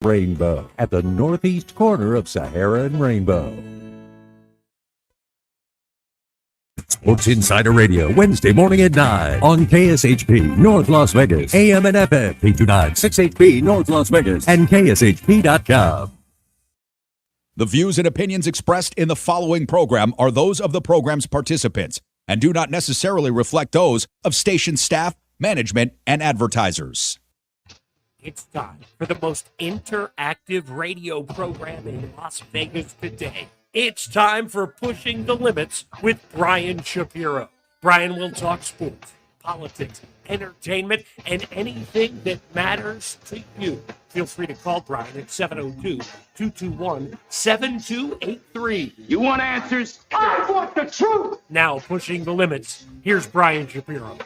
Rainbow at the northeast corner of Sahara and Rainbow. Sports Insider Radio, Wednesday morning at 9 on KSHP, North Las Vegas, AM and FM, 829 6HP, North Las Vegas, and KSHP.com. The views and opinions expressed in the following program are those of the program's participants and do not necessarily reflect those of station staff, management, and advertisers. It's time for the most interactive radio program in Las Vegas today. It's time for Pushing the Limits with Brian Shapiro. Brian will talk sports, politics, entertainment, and anything that matters to you. Feel free to call Brian at 702-221-7283. You want answers? I want the truth! Now, Pushing the Limits, here's Brian Shapiro.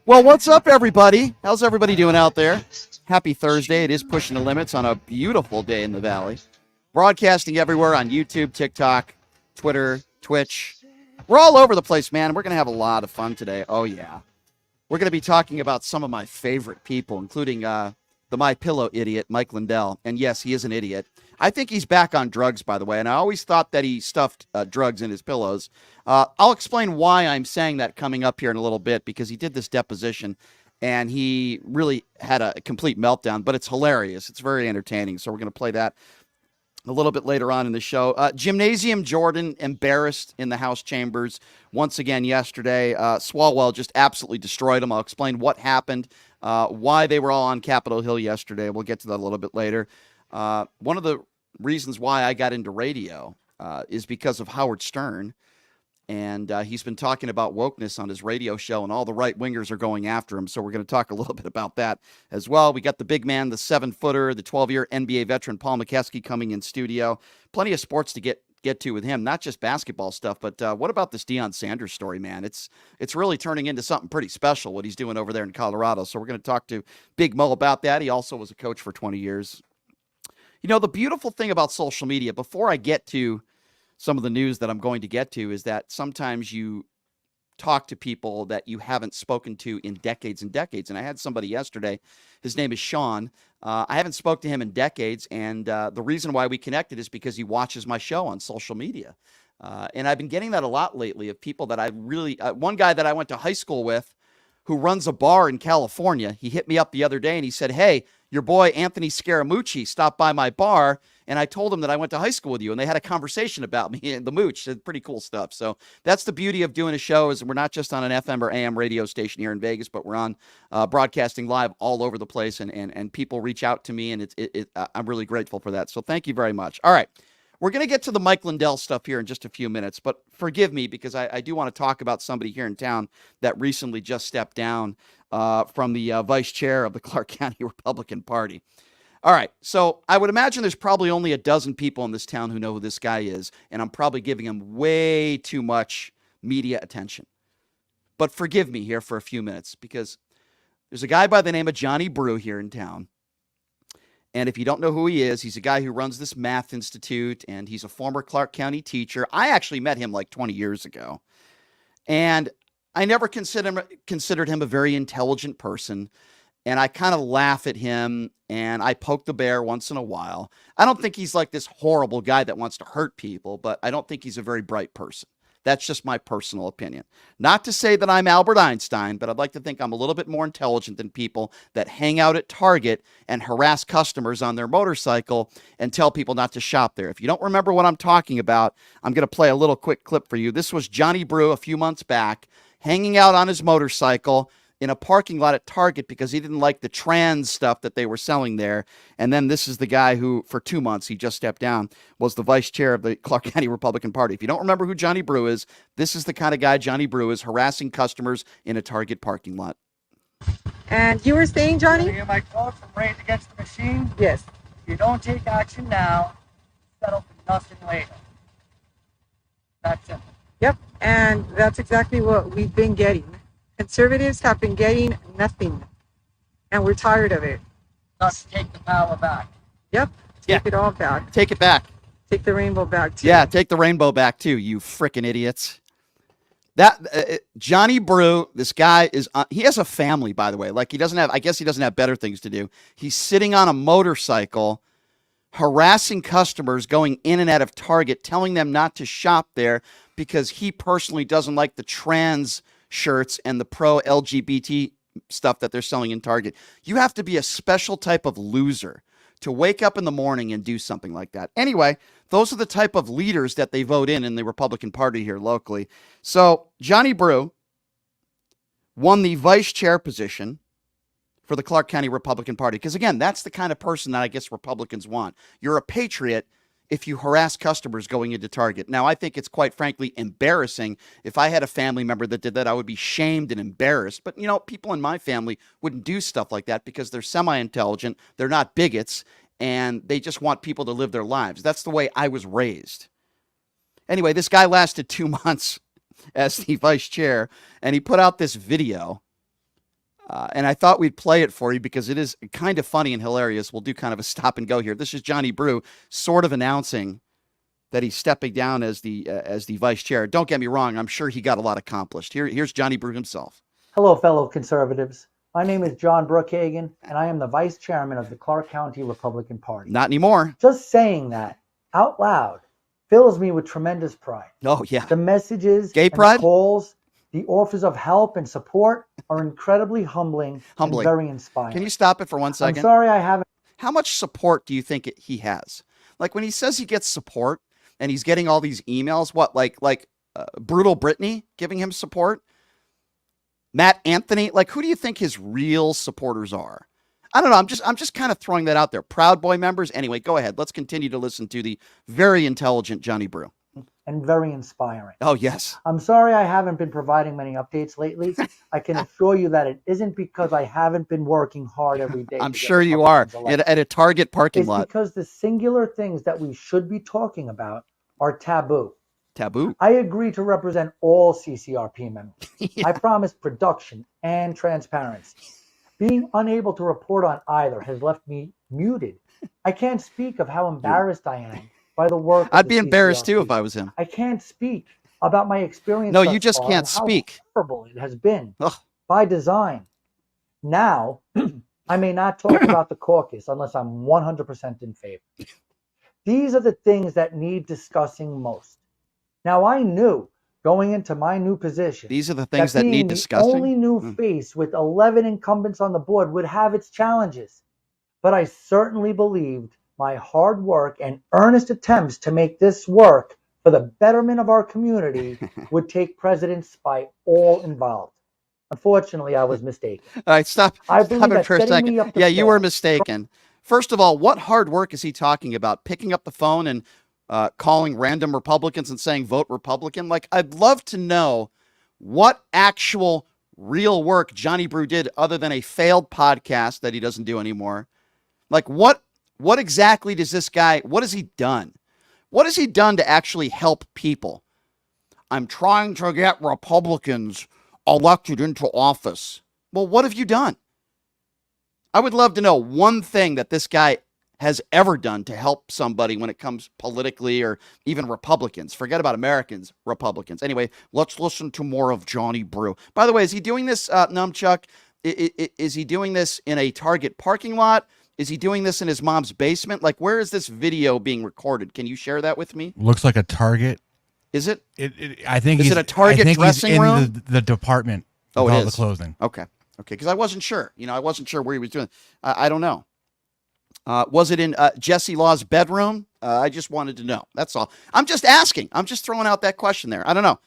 Well, what's up, everybody? How's everybody doing out there? Happy Thursday. It is Pushing the Limits on a beautiful day in the Valley. Broadcasting everywhere on YouTube, TikTok, Twitter, Twitch. We're all over the place, man. We're going to have a lot of fun today. Oh, yeah. We're going to be talking about some of my favorite people, including the My Pillow idiot, Mike Lindell. And yes, he is an idiot. I think he's back on drugs, by the way, and I always thought that he stuffed drugs in his pillows. I'll explain why I'm saying that coming up here in a little bit, because he did this deposition, and he really had a complete meltdown, but it's hilarious. It's very entertaining, so we're going to play that a little bit later on in the show. Gymnasium Jordan embarrassed in the House chambers once again yesterday. Swalwell just absolutely destroyed him. I'll explain what happened, why they were all on Capitol Hill yesterday. We'll get to that a little bit later. One of the reasons why I got into radio is because of Howard Stern. And he's been talking about wokeness on his radio show, and all the right-wingers are going after him. So we're going to talk a little bit about that as well. We got the big man, the 7-footer, the 12-year NBA veteran Paul Mokeski coming in studio. Plenty of sports to get to with him, not just basketball stuff. But what about this Deion Sanders story, man? It's really turning into something pretty special, what he's doing over there in Colorado. So we're going to talk to Big Mo about that. He also was a coach for 20 years. You know, the beautiful thing about social media, before I get to some of the news that I'm going to get to, is that sometimes you talk to people that you haven't spoken to in decades and decades. And I had somebody yesterday, his name is Sean. I haven't spoken to him in decades. And the reason why we connected is because he watches my show on social media. And I've been getting that a lot lately of people that I really, one guy that I went to high school with who runs a bar in California. He hit me up the other day and he said, "Hey, your boy Anthony Scaramucci stopped by my bar, and I told him that I went to high school with you." And they had a conversation about me and the mooch. It's pretty cool stuff. So that's the beauty of doing a show, is we're not just on an FM or AM radio station here in Vegas, but we're on broadcasting live all over the place, and people reach out to me, and I'm really grateful for that. So thank you very much. All right. We're going to get to the Mike Lindell stuff here in just a few minutes, but forgive me because I do want to talk about somebody here in town that recently just stepped down from the vice chair of the Clark County Republican Party. All right, so I would imagine there's probably only a dozen people in this town who know who this guy is, and I'm probably giving him way too much media attention. But forgive me here for a few minutes, because there's a guy by the name of Johnny Brew here in town. And if you don't know who he is, he's a guy who runs this math institute, and he's a former Clark County teacher. I actually met him like 20 years ago, and I never considered him a very intelligent person, and I kind of laugh at him, and I poke the bear once in a while. I don't think he's like this horrible guy that wants to hurt people, but I don't think he's a very bright person. That's just my personal opinion. Not to say that I'm Albert Einstein, but I'd like to think I'm a little bit more intelligent than people that hang out at Target and harass customers on their motorcycle and tell people not to shop there. If you don't remember what I'm talking about, I'm going to play a little quick clip for you. This was Johnny Brew a few months back, hanging out on his motorcycle in a parking lot at Target because he didn't like the trans stuff that they were selling there. And then this is the guy who, for 2 months, he just stepped down, was the vice chair of the Clark County Republican Party. If you don't remember who Johnny Brew is, this is the kind of guy Johnny Brew is, harassing customers in a Target parking lot. And you were saying, Johnny? You my code from Rage Against the Machine? Yes. If you don't take action now, settle for nothing later. That's it. Yep, and that's exactly what we've been getting. Conservatives have been getting nothing, and we're tired of it. Let's take the power back. Yep, take it all back. Take it back. Take the rainbow back, too. Yeah, take the rainbow back, too, you frickin' idiots. Johnny Brew, this guy he has a family, by the way. Like I guess he doesn't have better things to do. He's sitting on a motorcycle, harassing customers going in and out of Target, telling them not to shop there because he personally doesn't like the trans shirts and the pro LGBT stuff that they're selling in Target. You have to be a special type of loser to wake up in the morning and do something like that. Anyway, those are the type of leaders that they vote in the Republican Party here locally. So Johnny Brew won the vice chair position for the Clark County Republican Party. Because again, that's the kind of person that I guess Republicans want. You're a patriot if you harass customers going into Target. Now, I think it's quite frankly embarrassing. If I had a family member that did that, I would be shamed and embarrassed. But, people in my family wouldn't do stuff like that because they're semi-intelligent, they're not bigots, and they just want people to live their lives. That's the way I was raised. Anyway, this guy lasted 2 months as the vice chair, and he put out this video. And I thought we'd play it for you because it is kind of funny and hilarious. We'll do kind of a stop and go here. This is Johnny Brew sort of announcing that he's stepping down as the vice chair. Don't get me wrong. I'm sure he got a lot accomplished. Here's Johnny Brew himself. Hello, fellow conservatives. My name is John Brookhagen, and I am the vice chairman of the Clark County Republican Party. Not anymore. Just saying that out loud fills me with tremendous pride. Oh, yeah. The messages, Gay and pride? the calls, the offers of help and support are incredibly humbling. And very inspiring. Can you stop it for 1 second? I'm sorry I haven't. How much support do you think he has? Like when he says he gets support and he's getting all these emails, what, like Brutal Brittany giving him support? Matt Anthony? Like, who do you think his real supporters are? I don't know. I'm just kind of throwing that out there. Proud Boy members. Anyway, go ahead. Let's continue to listen to the very intelligent Johnny Brew. And very inspiring. Oh, yes. I'm sorry I haven't been providing many updates lately. I can assure you that it isn't because I haven't been working hard every day. I'm sure you are at a Target parking lot. It's because the singular things that we should be talking about are taboo. Taboo? I agree to represent all CCRP members. Yeah. I promise production and transparency. Being unable to report on either has left me muted. I can't speak of how embarrassed I am by the work. I'd be embarrassed too if I was him. I can't speak about my experience. No, you just can't speak. How horrible it has been by design. Now, I may not talk about the caucus unless I'm 100% in favor. These are the things that need discussing most. Now, I knew going into my new position. These are the things that need discussing. The only new face with 11 incumbents on the board would have its challenges. But I certainly believed my hard work and earnest attempts to make this work for the betterment of our community would take precedence by all involved. Unfortunately, I was mistaken. All right, stop it for a second. Yeah, you were mistaken. First of all, what hard work is he talking about? Picking up the phone and calling random Republicans and saying, vote Republican? Like, I'd love to know what actual real work Johnny Brew did other than a failed podcast that he doesn't do anymore. Like, what exactly does this guy, what has he done? What has he done to actually help people? I'm trying to get Republicans elected into office. Well, what have you done? I would love to know one thing that this guy has ever done to help somebody when it comes politically or even Republicans. Forget about Americans, Republicans. Anyway, let's listen to more of Johnny Brew. By the way, is he doing this, Numchuck? Is he doing this in a Target parking lot? Is he doing this in his mom's basement? Like, where is this video being recorded? Can you share that with me? Looks like a Target. Is it? I think is it a Target dressing room? In the department. Oh, it is. The clothing. Okay. Because I wasn't sure. I wasn't sure where he was doing. I don't know. Was it in Jesse Law's bedroom? I just wanted to know. That's all. I'm just asking. I'm just throwing out that question there. I don't know.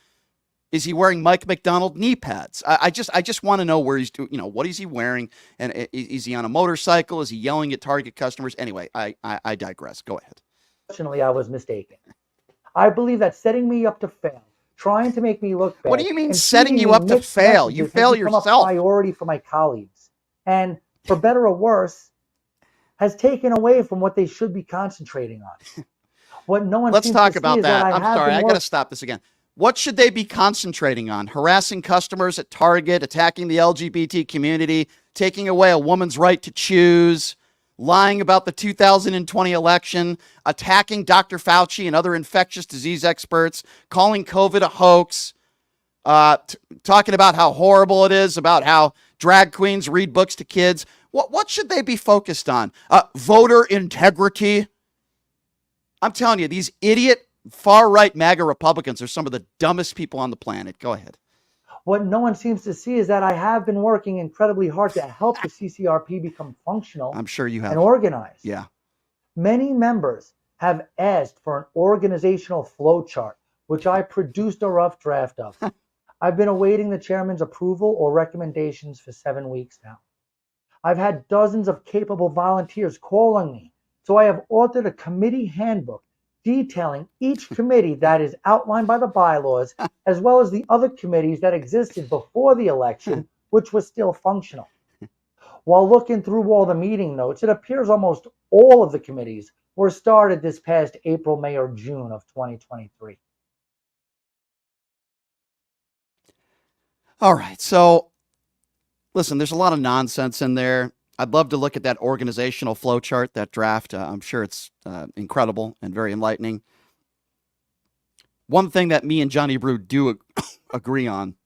Is he wearing Mike McDonald knee pads? I just want to know where he's doing. What is he wearing? And is he on a motorcycle? Is he yelling at Target customers? Anyway, I digress. Go ahead. Unfortunately, I was mistaken. I believe that setting me up to fail, trying to make me look bad. What do you mean setting you up to fail? You fail yourself. A priority for my colleagues, and for better or worse, has taken away from what they should be concentrating on. What no one. Let's seems talk to about see that. Is I'm sorry. I got to stop this again. What should they be concentrating on? Harassing customers at Target, attacking the LGBT community, taking away a woman's right to choose, lying about the 2020 election, attacking Dr. Fauci and other infectious disease experts, calling COVID a hoax. talking about how horrible it is, about how drag queens read books to kids. What should they be focused on? Voter integrity. I'm telling you, these idiot far-right MAGA Republicans are some of the dumbest people on the planet. Go ahead. What no one seems to see is that I have been working incredibly hard to help the CCRP become functional. I'm sure you have. And organized. Yeah. Many members have asked for an organizational flow chart, which I produced a rough draft of. I've been awaiting the chairman's approval or recommendations for 7 weeks now. I've had dozens of capable volunteers call on me, so I have authored a committee handbook detailing each committee that is outlined by the bylaws, as well as the other committees that existed before the election, which were still functional. While looking through all the meeting notes, it appears almost all of the committees were started this past April, May, or June of 2023. All right, so listen, there's a lot of nonsense in there. I'd love to look at that organizational flow chart, that draft. I'm sure it's incredible and very enlightening. One thing that me and Johnny Brew do agree on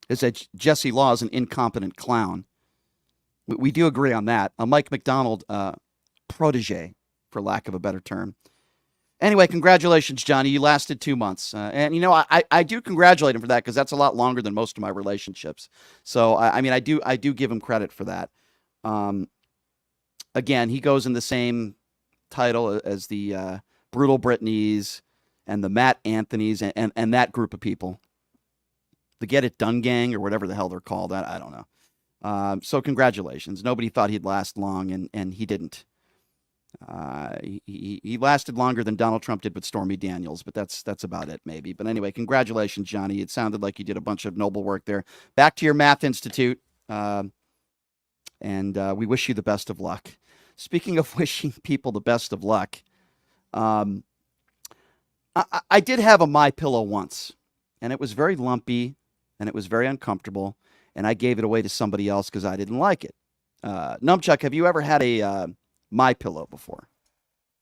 is that Jesse Law is an incompetent clown. We do agree on that. A Mike McDonald protege, for lack of a better term. Anyway, congratulations, Johnny. You lasted 2 months. And, you know, I do congratulate him for that because that's a lot longer than most of my relationships. So, I mean, I do give him credit for that. Again, he goes in the same title as the Brutal Britneys and the Matt Anthonys and that group of people. The Get It Done gang or whatever the hell they're called. I don't know. So congratulations. Nobody thought he'd last long, and he didn't. He lasted longer than Donald Trump did with Stormy Daniels, but that's about it, maybe. But anyway, congratulations, Johnny. It sounded like you did a bunch of noble work there. Back to your math institute, and we wish you the best of luck. Speaking of wishing people the best of luck, I did have a MyPillow once, and it was very lumpy, and it was very uncomfortable, and I gave it away to somebody else because I didn't like it. Numchuck, have you ever had a MyPillow before?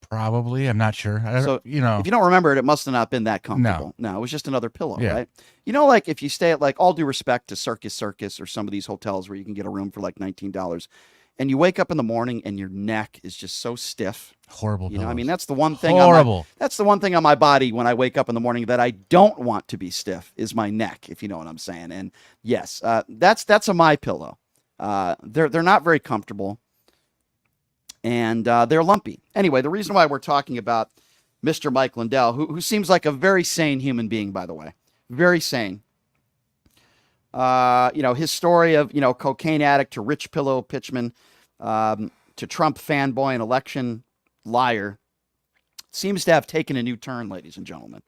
Probably. I'm not sure. So, you know, if you don't remember it, it must have not been that comfortable. No, it was just another pillow, Yeah. right? You know, like if you stay at, like, all due respect to Circus or some of these hotels where you can get a room for like $19, and you wake up in the morning and your neck is just so stiff. horrible. You know, I pillows. mean, that's the one thing. Horrible. That's the one thing on my body when I wake up in the morning that I don't want to be stiff is my neck, if you know what I'm saying. And yes, that's a MyPillow. They're not very comfortable. And they're lumpy. Anyway, the reason why we're talking about Mr. Mike Lindell, who seems like a very sane human being, by the way, very sane. You know, his story of, you know, cocaine addict to rich pillow pitchman to Trump fanboy and election liar seems to have taken a new turn, ladies and gentlemen.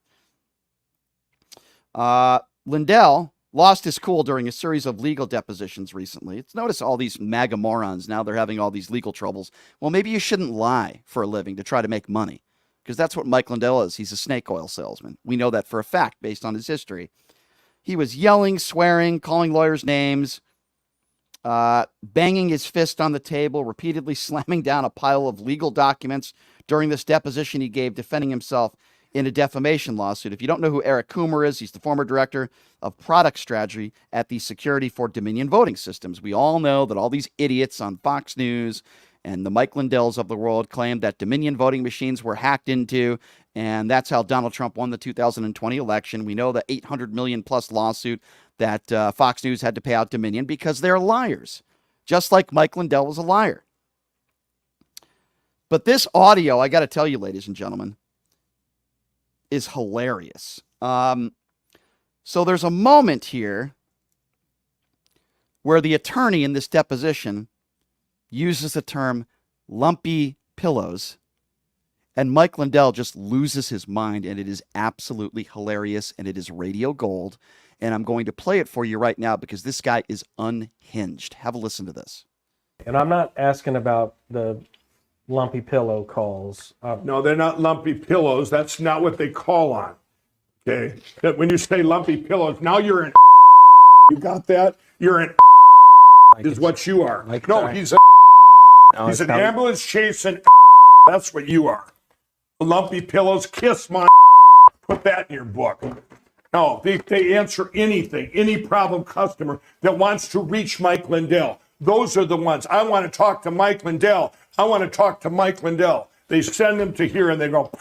Lindell lost his cool during a series of legal depositions recently. It's notice all these MAGA morons, now they're having all these legal troubles. Well, maybe you shouldn't lie for a living to try to make money, because that's what Mike Lindell is. He's a snake oil salesman. We know that for a fact based on his history. He was yelling, swearing, calling lawyers names, banging his fist on the table, repeatedly slamming down a pile of legal documents during this deposition he gave, defending himself in a defamation lawsuit. If you don't know who Eric Coomer is, he's the former director of product strategy at the Security for Dominion Voting Systems. We all know that all these idiots on Fox News and the Mike Lindells of the world claimed that Dominion voting machines were hacked into, and that's how Donald Trump won the 2020 election. We know the $800 million plus lawsuit that Fox News had to pay out Dominion because they're liars, just like Mike Lindell was a liar. But this audio, I got to tell you, ladies and gentlemen, is hilarious. So there's a moment here where the attorney in this deposition uses the term lumpy pillows, and Mike Lindell just loses his mind, and it is absolutely hilarious, and it is radio gold, and I'm going to play it for you right now because this guy is unhinged. Have a listen to this. And I'm not asking about the lumpy pillow calls. No, they're not lumpy pillows. That's not what they call on. Okay? When you say lumpy pillows, now you're an you got that? You're an is what you are. No, he's he's an ambulance chasing that's what you are. Lumpy pillows, kiss my put that in your book. No, they answer anything, any problem customer that wants to reach Mike Lindell. Those are the ones. I want to talk to Mike Lindell. I want to talk to Mike Lindell. They send them to here and they go,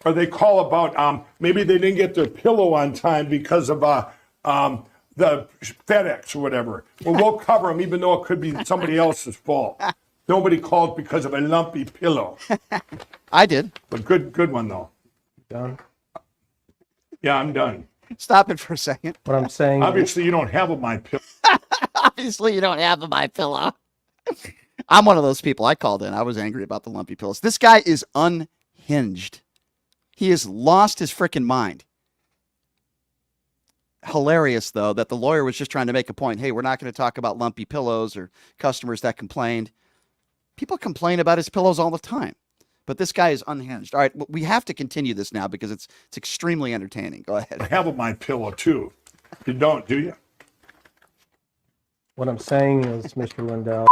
or they call about maybe they didn't get their pillow on time because of the FedEx or whatever. Well, we'll cover them even though it could be somebody else's fault. Nobody called because of a lumpy pillow. I did. But good one though. Done. Yeah, I'm done. Stop it for a second. What I'm saying. Obviously, you don't have a My Pillow. Obviously, you don't have a My Pillow. I'm one of those people. I called in. I was angry about the lumpy pillows. This guy is unhinged. He has lost his freaking mind. Hilarious, though, that the lawyer was just trying to make a point. Hey, we're not going to talk about lumpy pillows or customers that complained. People complain about his pillows all the time. But this guy is unhinged. All right, we have to continue this now because it's extremely entertaining. Go ahead. I have a My Pillow, too. You don't, do you? What I'm saying is, Mr. Lindell.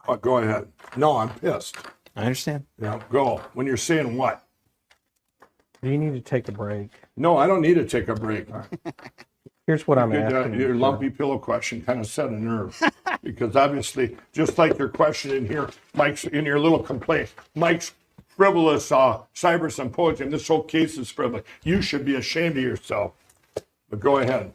Oh, go ahead. No, I'm pissed. I understand. Yeah, go. When you're saying what? Do you need to take a break? No, I don't need to take a break. Here's what I'm asking. Your lumpy pillow question kind of set a nerve. Because obviously, just like your question in here, Mike's in your little complaint, Mike's frivolous cyber symposium, this whole case is frivolous. You should be ashamed of yourself. But go ahead.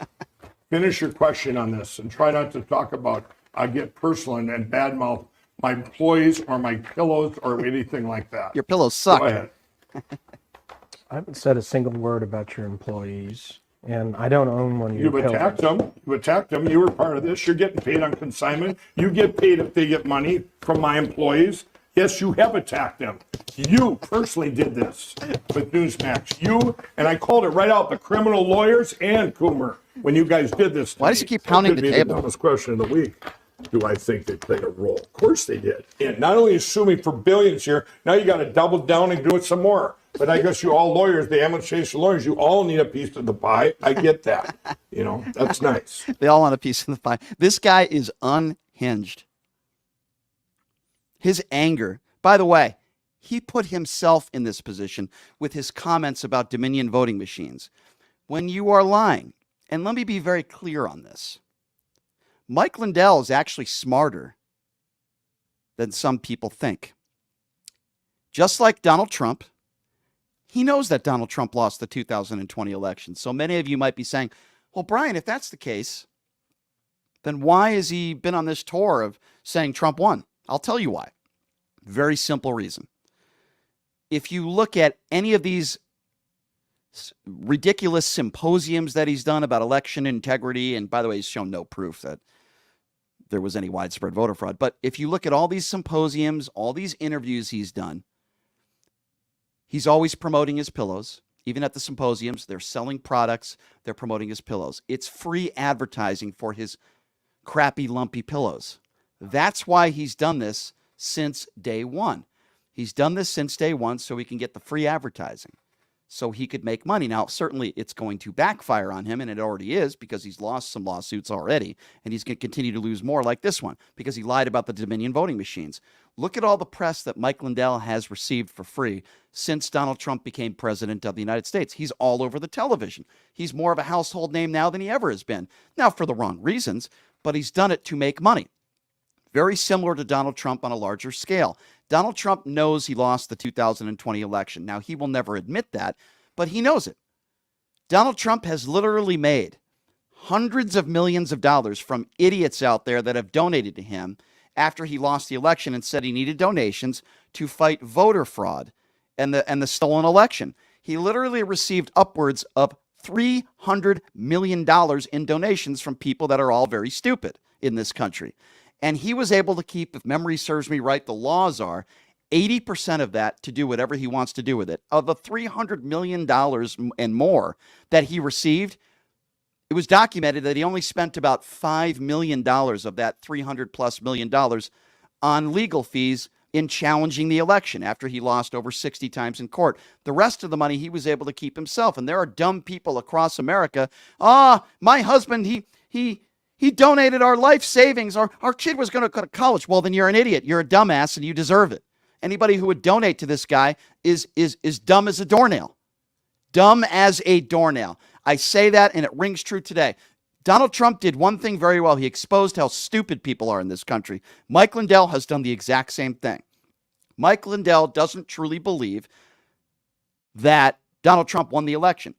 Finish your question on this and try not to talk about, get personal and badmouth my employees or my pillows or anything like that. Your pillows suck. Go ahead. I haven't said a single word about your employees, and I don't own one of your You've attacked them. You attacked them. You were part of this. You're getting paid on consignment. You get paid if they get money from my employees. Yes, you have attacked them. You personally did this with Newsmax. You, and I called it right out, the criminal lawyers and Coomer, when you guys did this. Why does he keep pounding the table? The dumbest question of the week. Do I think they played a role? Of course they did. And not only sue me for billions here, now you got to double down and do it some more. But I guess you all lawyers, the administration lawyers, you all need a piece of the pie. I get that. You know, that's nice. They all want a piece of the pie. This guy is unhinged. His anger, by the way, he put himself in this position with his comments about Dominion voting machines. When you are lying, and let me be very clear on this, Mike Lindell is actually smarter than some people think. Just like Donald Trump, he knows that Donald Trump lost the 2020 election. So many of you might be saying, well, Brian, if that's the case, then why has he been on this tour of saying Trump won? I'll tell you why. Very simple reason. If you look at any of these ridiculous symposiums that he's done about election integrity, and by the way, he's shown no proof that there was any widespread voter fraud. But if you look at all these symposiums, all these interviews he's done, he's always promoting his pillows. Even at the symposiums, they're selling products, they're promoting his pillows. It's free advertising for his crappy, lumpy pillows. That's why he's done this since day one. He's done this since day one so he can get the free advertising, so he could make money. Now, certainly it's going to backfire on him, and it already is because he's lost some lawsuits already, and he's going to continue to lose more like this one because he lied about the Dominion voting machines. Look at all the press that Mike Lindell has received for free since Donald Trump became president of the United States. He's all over the television. He's more of a household name now than he ever has been. Now, for the wrong reasons, but he's done it to make money. Very similar to Donald Trump on a larger scale. Donald Trump knows he lost the 2020 election. Now, he will never admit that, but he knows it. Donald Trump has literally made hundreds of millions of dollars from idiots out there that have donated to him after he lost the election and said he needed donations to fight voter fraud and the stolen election. He literally received upwards of $300 million in donations from people that are all very stupid in this country. And he was able to keep, if memory serves me right, the laws are 80% of that to do whatever he wants to do with it. Of the $300 million and more that he received, it was documented that he only spent about $5 million of that $300+ million on legal fees in challenging the election after he lost over 60 times in court. The rest of the money he was able to keep himself. And there are dumb people across America. My husband, he donated our life savings. Our kid was going to go to college. Well, then you're an idiot. You're a dumbass and you deserve it. Anybody who would donate to this guy is dumb as a doornail. Dumb as a doornail. I say that, and it rings true today. Donald Trump did one thing very well. He exposed how stupid people are in this country. Mike Lindell has done the exact same thing. Mike Lindell doesn't truly believe that Donald Trump won the election.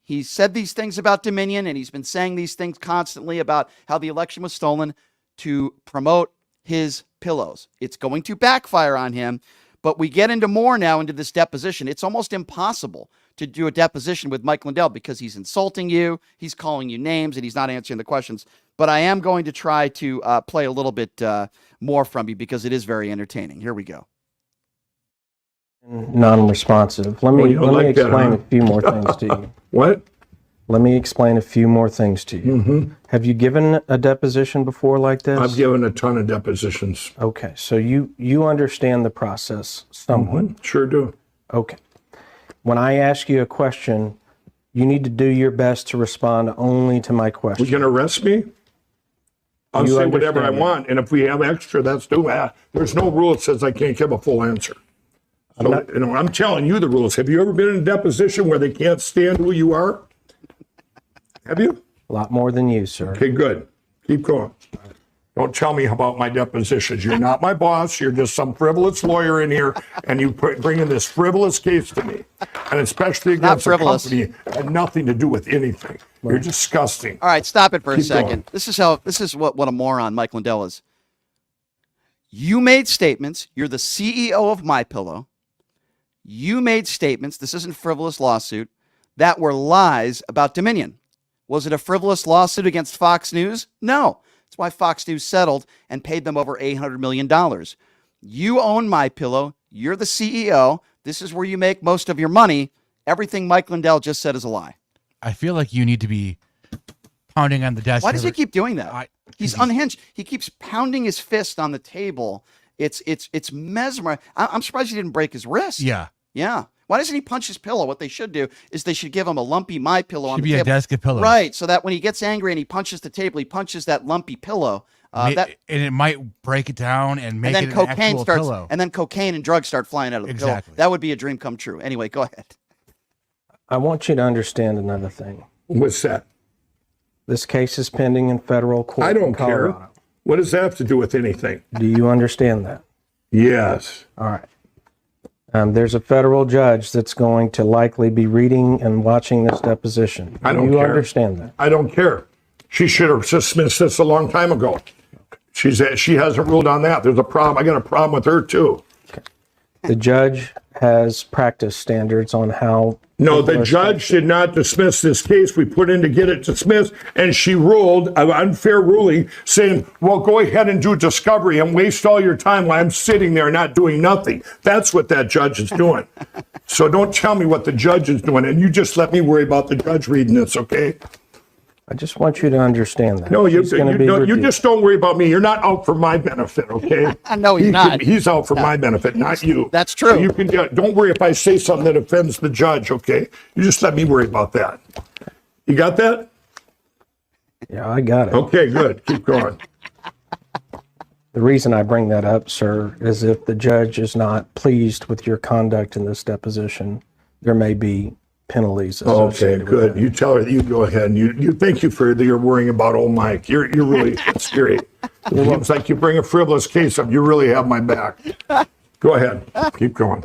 He said these things about Dominion, and he's been saying these things constantly about how the election was stolen to promote his pillows. It's going to backfire on him, but we get into more now into this deposition. It's almost impossible to do a deposition with Mike Lindell because he's insulting you, he's calling you names, and he's not answering the questions. But I am going to try to play a little bit more from you because it is very entertaining. Here we go. Non-responsive. Let me explain a few more things to you. What? Let me explain a few more things to you. Mm-hmm. Have you given a deposition before like this? I've given a ton of depositions. Okay, so you understand the process somewhat. Mm-hmm. Sure do. Okay. When I ask you a question, you need to do your best to respond only to my question. You're going to arrest me? I'll say whatever I want, and if we have extra, that's doable. There's no rule that says I can't give a full answer. So, I'm telling you the rules. Have you ever been in a deposition where they can't stand who you are? Have you? A lot more than you, sir. Okay, good. Keep going. Don't tell me about my depositions. You're not my boss. You're just some frivolous lawyer in here, and you bring in this frivolous case to me, and especially against a company that had nothing to do with anything. Right. You're disgusting. All right, stop it for Keep a second. Going. This is what a moron Mike Lindell is. You made statements. You're the CEO of MyPillow. You made statements. This isn't a frivolous lawsuit that were lies about Dominion. Was it a frivolous lawsuit against Fox News? No. That's why Fox News settled and paid them over $800 million. You own MyPillow. You're the CEO. This is where you make most of your money. Everything Mike Lindell just said is a lie. I feel like you need to be pounding on the desk. Why does he keep doing that? He's unhinged. He keeps pounding his fist on the table. It's mesmerizing. I'm surprised he didn't break his wrist. Yeah. Yeah. Why doesn't he punch his pillow? What they should do is they should give him a lumpy MyPillow on the table. Should be a desk of pillows. Right, so that when he gets angry and he punches the table, he punches that lumpy pillow. And it might break it down and make it an actual pillow. And then cocaine and drugs start flying out of the pillow. That would be a dream come true. Anyway, go ahead. I want you to understand another thing. What's that? This case is pending in federal court. I don't care. What does that have to do with anything? Do you understand that? Yes. All right. There's a federal judge that's going to likely be reading and watching this deposition. I don't care. You understand that? I don't care. She should have dismissed this a long time ago. She hasn't ruled on that. There's a problem. I got a problem with her too. Okay. The judge has practice standards on how. No, the judge did not dismiss this case. We put in to get it dismissed, and she ruled an unfair ruling saying, well, go ahead and do discovery and waste all your time while I'm sitting there not doing nothing. That's what that judge is doing. So don't tell me what the judge is doing, and you just let me worry about the judge reading this, okay? I just want you to understand that. No, you just don't worry about me. You're not out for my benefit, okay? No, he's not. He's out for my benefit, not you. That's true. So you can don't worry if I say something that offends the judge, okay? You just let me worry about that. You got that? Yeah, I got it. Okay, good. Keep going. The reason I bring that up, sir, is if the judge is not pleased with your conduct in this deposition, there may be penalties. Okay, good. You tell her. You go ahead. And you thank you for your worrying about old Mike. You're really scary. It seems like you bring a frivolous case up. You really have my back. Go ahead. Keep going.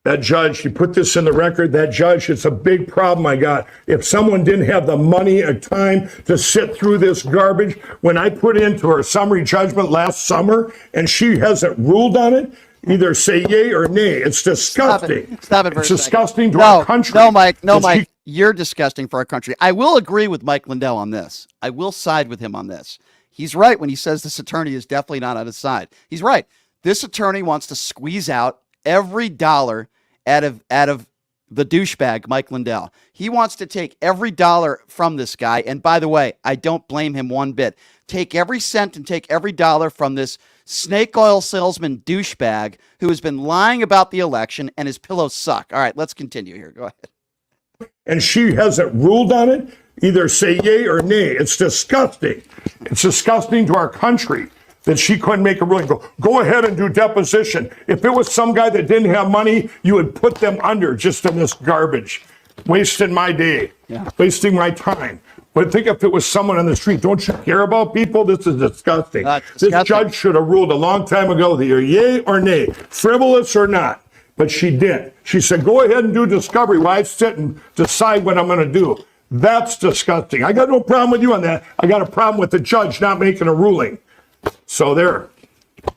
That judge, you put this in the record, that judge, it's a big problem I got. If someone didn't have the money or time to sit through this garbage, when I put into her summary judgment last summer and she hasn't ruled on it, either say yay or nay. It's disgusting. Stop it for It's a disgusting second. to our country. No, Mike. You're disgusting for our country. I will agree with Mike Lindell on this. I will side with him on this. He's right when he says this attorney is definitely not on his side. He's right. This attorney wants to squeeze out every dollar out of the douchebag, Mike Lindell. He wants to take every dollar from this guy. And by the way, I don't blame him one bit. Take every cent and take every dollar from this snake oil salesman douchebag who has been lying about the election, and his pillows suck. All right, let's continue here. Go ahead. And she hasn't ruled on it, either say yay or nay. It's disgusting. It's disgusting to our country that she couldn't make a ruling. Go ahead and do deposition. If it was some guy that didn't have money, you would put them under just in this garbage. wasting my day, wasting my time. But think if it was someone on the street. Don't you care about people? This is disgusting. This judge should have ruled a long time ago that you're yay or nay, frivolous or not. But she did. She said, go ahead and do discovery while I sit and decide what I'm going to do. That's disgusting. I got no problem with you on that. I got a problem with the judge not making a ruling. So there.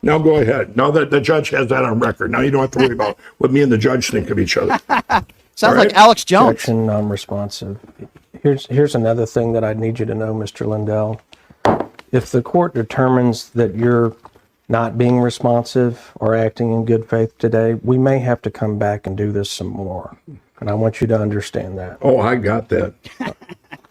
Now go ahead. Now that the judge has that on record, now you don't have to worry about what me and the judge think of each other. Sounds like Alex Jones. Objection, non-responsive. Here's another thing that I need you to know, Mr. Lindell. If the court determines that you're not being responsive or acting in good faith today, we may have to come back and do this some more. And I want you to understand that. Oh, I got that.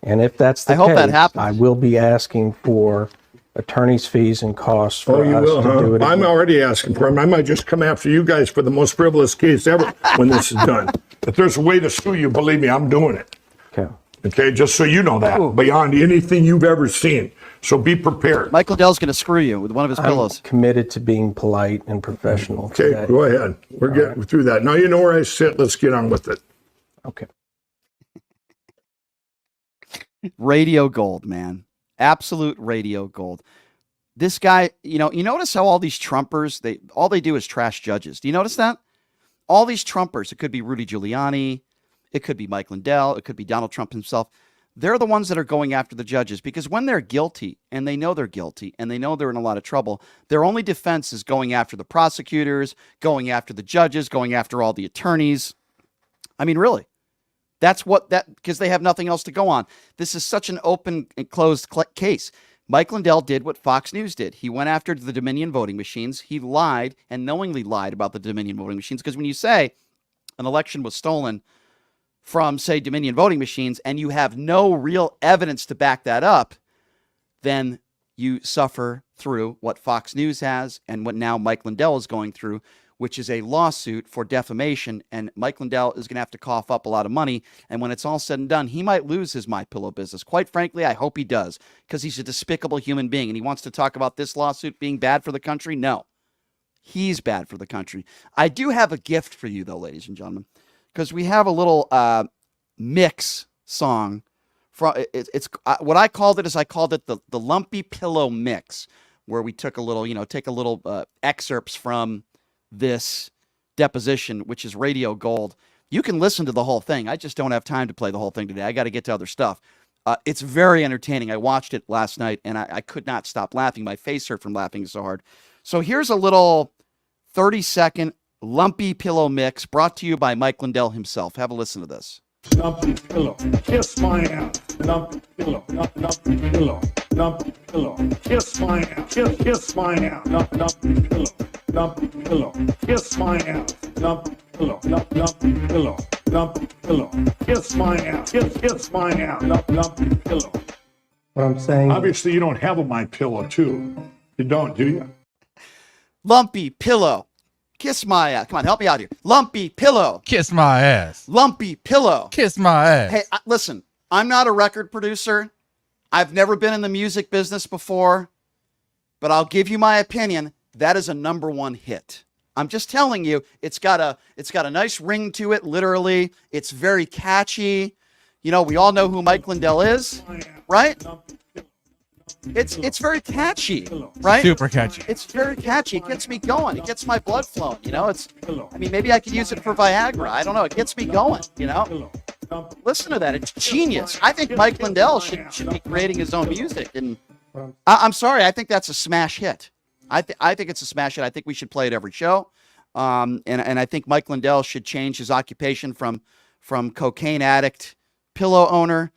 And if that's the case, hope that happens. I will be asking for attorney's fees and costs for us to do it. I'm already asking for them. I might just come after you guys for the most frivolous case ever when this is done. If there's a way to sue you, believe me, I'm doing it. Okay. Okay, just so you know that, beyond anything you've ever seen. So be prepared. Mike Lindell's going to screw you with one of his pillows. Committed to being polite and professional. Okay, today. Go ahead. We're getting through that. Now you know where I sit. Let's get on with it. Okay. Radio gold, man. Absolute radio gold. This guy, you notice how all these Trumpers, all they do is trash judges. Do you notice that? All these Trumpers, it could be Rudy Giuliani, it could be Mike Lindell, it could be Donald Trump himself. They're the ones that are going after the judges because when they're guilty and they know they're guilty and they know they're in a lot of trouble, their only defense is going after the prosecutors, going after the judges, going after all the attorneys. I mean, really, because they have nothing else to go on. This is such an open and closed case. Mike Lindell did what Fox News did. He went after the Dominion voting machines. He lied and knowingly lied about the Dominion voting machines because when you say an election was stolen from, say, Dominion voting machines, and you have no real evidence to back that up, then you suffer through what Fox News has and what now Mike Lindell is going through, which is a lawsuit for defamation. And Mike Lindell is going to have to cough up a lot of money. And when it's all said and done, he might lose his MyPillow business. Quite frankly, I hope he does, because he's a despicable human being. And he wants to talk about this lawsuit being bad for the country. No, he's bad for the country. I do have a gift for you, though, ladies and gentlemen, because we have a little mix song. It's what I called it the Lumpy Pillow Mix, where we took a little excerpts from this deposition, which is radio gold. You can listen to the whole thing. I just don't have time to play the whole thing today. I got to get to other stuff. It's very entertaining. I watched it last night, and I could not stop laughing. My face hurt from laughing so hard. So here's a little 30-second Lumpy Pillow Mix brought to you by Mike Lindell himself. Have a listen to this. Lumpy pillow, kiss my ass. Lumpy pillow, lumpy pillow, lumpy pillow, kiss my ass. Kiss my ass. Lumpy pillow, lumpy pillow, kiss my ass. Lumpy pillow, lumpy pillow, lumpy pillow, kiss my ass. Kiss my ass. Lumpy pillow. What I'm saying. Obviously, you don't have a MyPillow too. You don't, do you? Lumpy pillow. Kiss my ass. Come on, help me out here. Lumpy pillow. Kiss my ass. Lumpy pillow. Kiss my ass. Hey, listen, I'm not a record producer. I've never been in the music business before, but I'll give you my opinion. That is a #1 hit. I'm just telling you, it's got a nice ring to it, literally. It's very catchy. We all know who Mike Lindell is, right? It's very catchy, right? Super catchy. It's very catchy. It gets me going. It gets my blood flowing. Maybe I could use it for Viagra. I don't know. It gets me going. Listen to that. It's genius. I think Mike Lindell should be creating his own music. And I'm sorry. I think that's a smash hit. I think it's a smash hit. I think we should play it every show. And I think Mike Lindell should change his occupation from cocaine addict, pillow owner,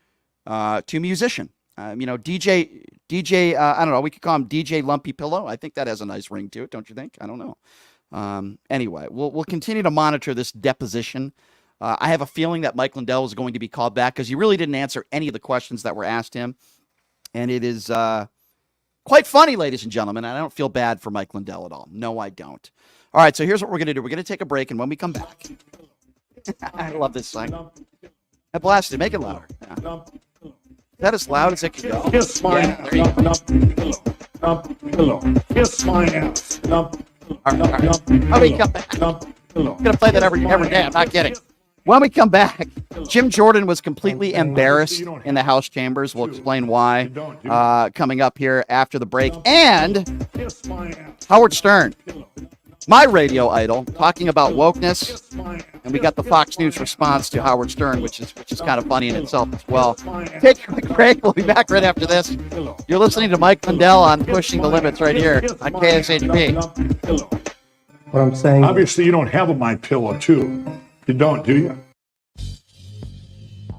to musician. DJ, I don't know, we could call him DJ Lumpy Pillow. I think that has a nice ring to it, don't you think? I don't know. Anyway, we'll continue to monitor this deposition. I have a feeling that Mike Lindell is going to be called back because he really didn't answer any of the questions that were asked him. And it is quite funny, ladies and gentlemen. I don't feel bad for Mike Lindell at all. No, I don't. All right, so here's what we're going to do. We're going to take a break, and when we come back, I love this song. I blasted it. Make it louder. Yeah. Is that as loud as it can go? Kiss my ass. Lumpy pillow. Kiss my ass. All right. I'll come back. I'm going to play that every day. I'm not kidding. When we come back, Jim Jordan was completely embarrassed in the House chambers. We'll explain why coming up here after the break. And Howard Stern, my radio idol, talking about wokeness. And we got the Fox News response to Howard Stern, which is kind of funny in itself as well. Take a quick break. We'll be back right after this. You're listening to Mike Lindell on Pushing the Limits right here on KSHP. What I'm saying. Obviously, you don't have a My Pillow too. You don't, do you?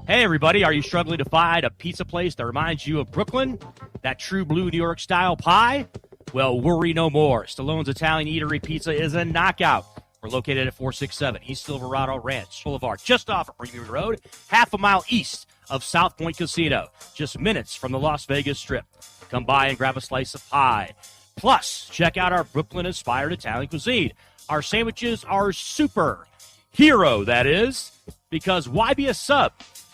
Hey, everybody. Are you struggling to find a pizza place that reminds you of Brooklyn? That true blue New York style pie? Well, worry no more. Stallone's Italian Eatery Pizza is a knockout. We're located at 467 East Silverado Ranch Boulevard, just off of Premium Road, half a mile east of South Point Casino, just minutes from the Las Vegas Strip. Come by and grab a slice of pie. Plus, check out our Brooklyn-inspired Italian cuisine. Our sandwiches are super. Hero, that is. Because why be a sub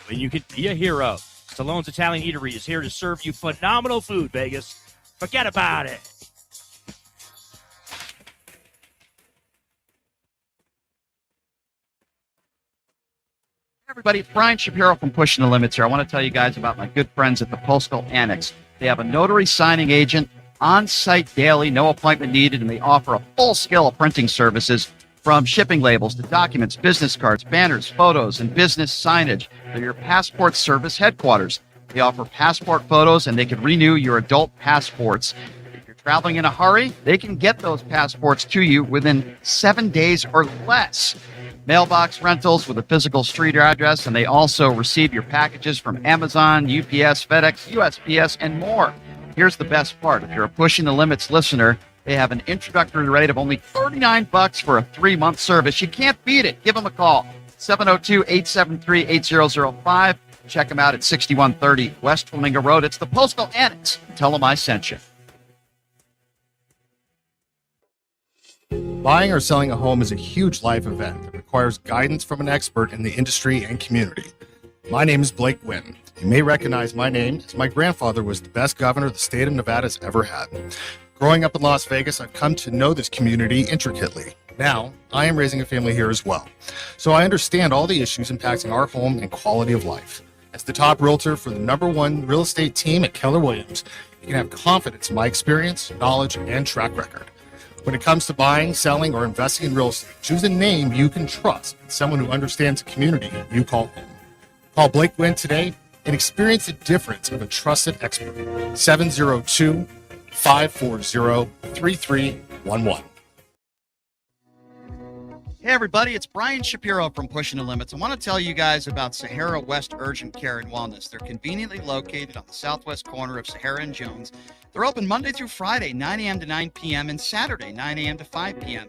when you can be a hero? Stallone's Italian Eatery is here to serve you phenomenal food, Vegas. Forget about it. Everybody, it's Brian Shapiro from Pushing the Limits here. I want to tell you guys about my good friends at the Postal Annex. They have a notary signing agent on-site daily, no appointment needed, and they offer a full scale of printing services from shipping labels to documents, business cards, banners, photos, and business signage. They're your passport service headquarters. They offer passport photos, and they can renew your adult passports. If you're traveling in a hurry, they can get those passports to you within 7 days or less. Mailbox rentals with a physical street address, and they also receive your packages from Amazon, UPS, FedEx, USPS, and more. Here's the best part. If you're a Pushing the Limits listener, they have an introductory rate of only $39 for a 3-month service. You can't beat it. Give them a call, 702-873-8005. Check them out at 6130 West Flamingo Road. It's the Postal Annex. Tell them I sent you. Buying or selling a home is a huge life event that requires guidance from an expert in the industry and community. My name is Blake Wynn. You may recognize my name as my grandfather was the best governor the state of Nevada has ever had. Growing up in Las Vegas, I've come to know this community intricately. Now, I am raising a family here as well, so I understand all the issues impacting our home and quality of life. As the top realtor for the #1 real estate team at Keller Williams, you can have confidence in my experience, knowledge, and track record. When it comes to buying, selling, or investing in real estate, choose a name you can trust and someone who understands the community you call home. Call Blake Wynn today and experience the difference of a trusted expert. 702-540-3311. Hey everybody, it's Brian Shapiro from Pushing the Limits. I want to tell you guys about Sahara West Urgent Care and Wellness. They're conveniently located on the southwest corner of Sahara and Jones. They're open Monday through Friday, 9 a.m. to 9 p.m. and Saturday, 9 a.m. to 5 p.m.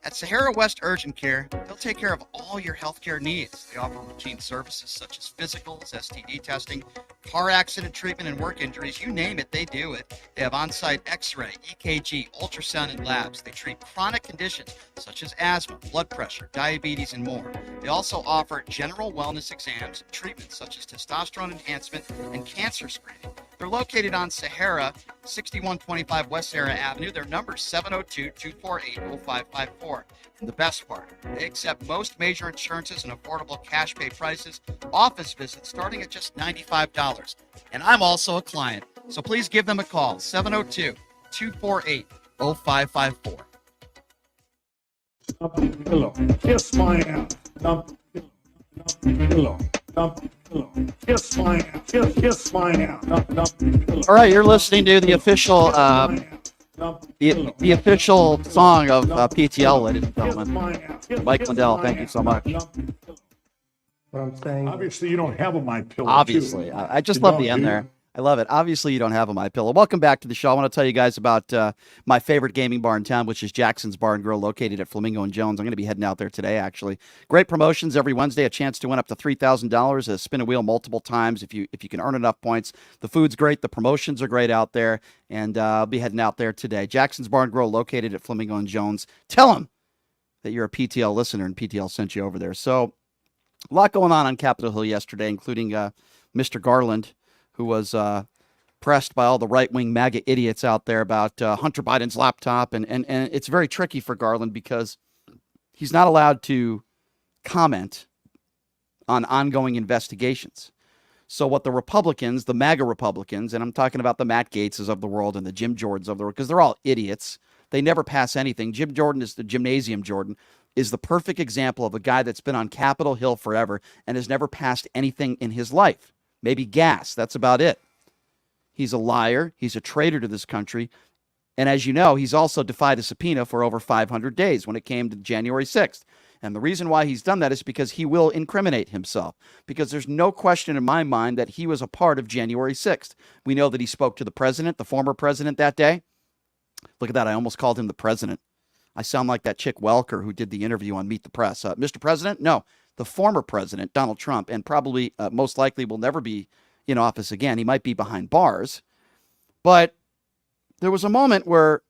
At Sahara West Urgent Care, they'll take care of all your healthcare needs. They offer routine services such as physicals, STD testing, car accident treatment, and work injuries. You name it, they do it. They have on-site x-ray, EKG, ultrasound, and labs. They treat chronic conditions such as asthma, blood pressure, diabetes, and more. They also offer general wellness exams and treatments such as testosterone enhancement and cancer screening. They're located on Sahara, 6125 West Sahara Avenue. Their number is 702-248-0554. And the best part, they accept most major insurances and affordable cash pay prices, office visits starting at just $95. And I'm also a client, so please give them a call, 702-248-0554. Pillow. Kiss my ass. Pillow. Kiss my ass. Kiss my ass. All right, you're listening to the official the official song of PTL, ladies and gentlemen. Mike Lindell, thank you so much. What I'm saying. Obviously, you don't have a My Pillow. Obviously, I just love the end there. I love it. Obviously, you don't have a My Pillow. Welcome back to the show. I want to tell you guys about my favorite gaming bar in town, which is Jackson's Bar and Grill, located at Flamingo and Jones. I'm going to be heading out there today, actually. Great promotions every Wednesday. A chance to win up to $3,000. Spin a wheel multiple times if you can earn enough points. The food's great. The promotions are great out there, and I'll be heading out there today. Jackson's Bar and Grill, located at Flamingo and Jones. Tell them that you're a PTL listener and PTL sent you over there. So, a lot going on Capitol Hill yesterday, including Mr. Garland, who was pressed by all the right-wing MAGA idiots out there about Hunter Biden's laptop. And it's very tricky for Garland because he's not allowed to comment on ongoing investigations. So what the Republicans, the MAGA Republicans, and I'm talking about the Matt Gaetzes of the world and the Jim Jordans of the world, because they're all idiots. They never pass anything. Jim Jordan is the Gymnasium Jordan, is the perfect example of a guy that's been on Capitol Hill forever and has never passed anything in his life. Maybe gas. That's about it. He's a liar. He's a traitor to this country. And as you know, he's also defied a subpoena for over 500 days when it came to January 6th. And the reason why he's done that is because he will incriminate himself, because there's no question in my mind that he was a part of January 6th. We know that he spoke to the president, the former president, that day. Look at that. I almost called him the president. I sound like that chick Welker who did the interview on Meet the Press. Mr. President? No, the former president, Donald Trump, and probably most likely will never be in office again. He might be behind bars. But there was a moment where,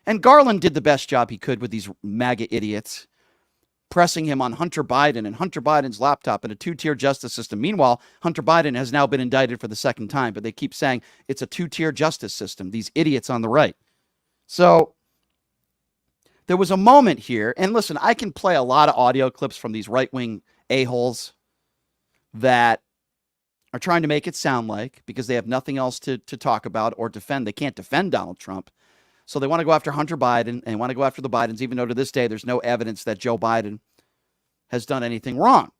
and Garland did the best job he could with these MAGA idiots, pressing him on Hunter Biden and Hunter Biden's laptop and a two-tier justice system. Meanwhile, Hunter Biden has now been indicted for the second time, but they keep saying it's a two-tier justice system, these idiots on the right. So there was a moment here, and listen, I can play a lot of audio clips from these right-wing a-holes that are trying to make it sound like, because they have nothing else to talk about or defend. They can't defend Donald Trump. So they want to go after Hunter Biden and want to go after the Bidens, even though to this day there's no evidence that Joe Biden has done anything wrong.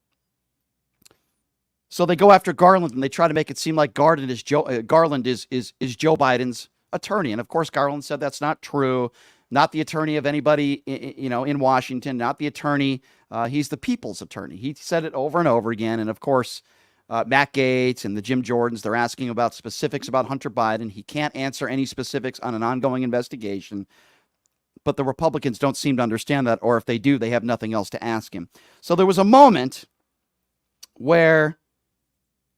So they go after Garland and they try to make it seem like Garland is Joe Biden's attorney. And of course, Garland said that's not true. Not the attorney of anybody, in Washington, not the attorney. He's the people's attorney. He said it over and over again. And of course, Matt Gaetz and the Jim Jordans, they're asking about specifics about Hunter Biden. He can't answer any specifics on an ongoing investigation. But the Republicans don't seem to understand that, or if they do, they have nothing else to ask him. So there was a moment where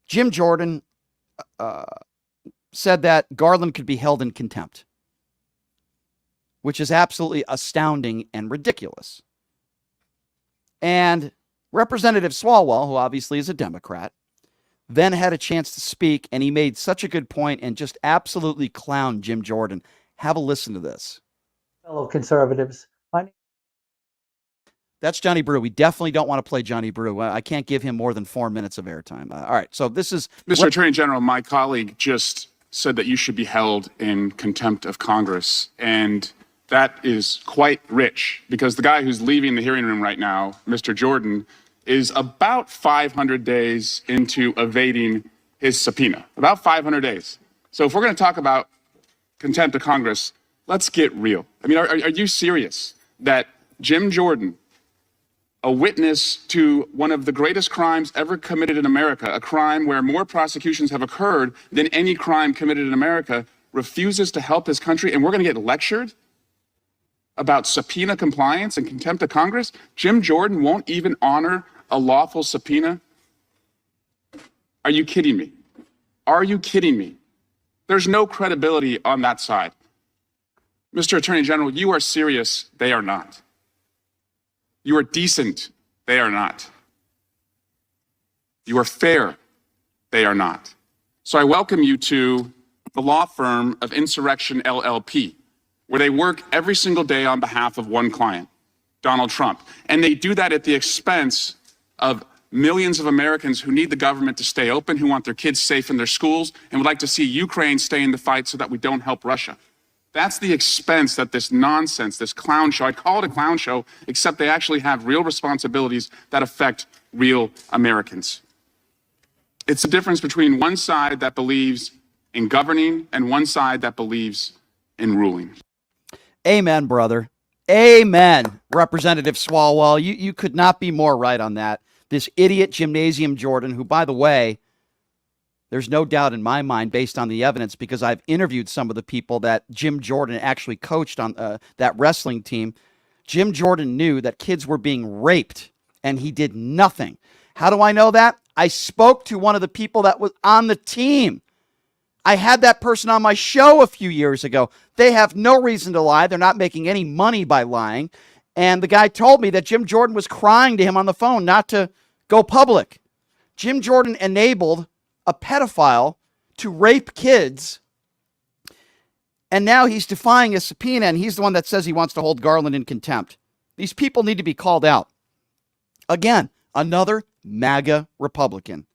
Jim Jordan said that Garland could be held in contempt, which is absolutely astounding and ridiculous. And Representative Swalwell, who obviously is a Democrat, then had a chance to speak, and he made such a good point and just absolutely clowned Jim Jordan. Have a listen to this. Fellow conservatives. That's Johnny Brew. We definitely don't want to play Johnny Brew. I can't give him more than 4 minutes of airtime. All right, so this is... Mr. Attorney General, my colleague just said that you should be held in contempt of Congress, and that is quite rich, because the guy who's leaving the hearing room right now, Mr. Jordan, is about 500 days into evading his subpoena. About 500 days. So if we're going to talk about contempt of Congress, let's get real. I mean, are you serious that Jim Jordan, a witness to one of the greatest crimes ever committed in America, a crime where more prosecutions have occurred than any crime committed in America, refuses to help his country, and we're going to get lectured about subpoena compliance and contempt of Congress? Jim Jordan won't even honor a lawful subpoena? Are you kidding me? Are you kidding me? There's no credibility on that side. Mr. Attorney General, you are serious. They are not. You are decent. They are not. You are fair. They are not. So I welcome you to the law firm of Insurrection LLP, where they work every single day on behalf of one client, Donald Trump. And they do that at the expense of millions of Americans who need the government to stay open, who want their kids safe in their schools, and would like to see Ukraine stay in the fight so that we don't help Russia. That's the expense that this nonsense, this clown show, I call it a clown show, except they actually have real responsibilities that affect real Americans. It's the difference between one side that believes in governing and one side that believes in ruling. Amen, brother. Amen, Representative Swalwell. You could not be more right on that. This idiot Gymnasium Jordan, who, by the way, there's no doubt in my mind, based on the evidence, because I've interviewed some of the people that Jim Jordan actually coached on that wrestling team. Jim Jordan knew that kids were being raped, and he did nothing. How do I know that? I spoke to one of the people that was on the team. I had that person on my show a few years ago. They have no reason to lie. They're not making any money by lying. And the guy told me that Jim Jordan was crying to him on the phone not to go public. Jim Jordan enabled a pedophile to rape kids. And now he's defying a subpoena, and he's the one that says he wants to hold Garland in contempt. These people need to be called out. Again, Another MAGA Republican.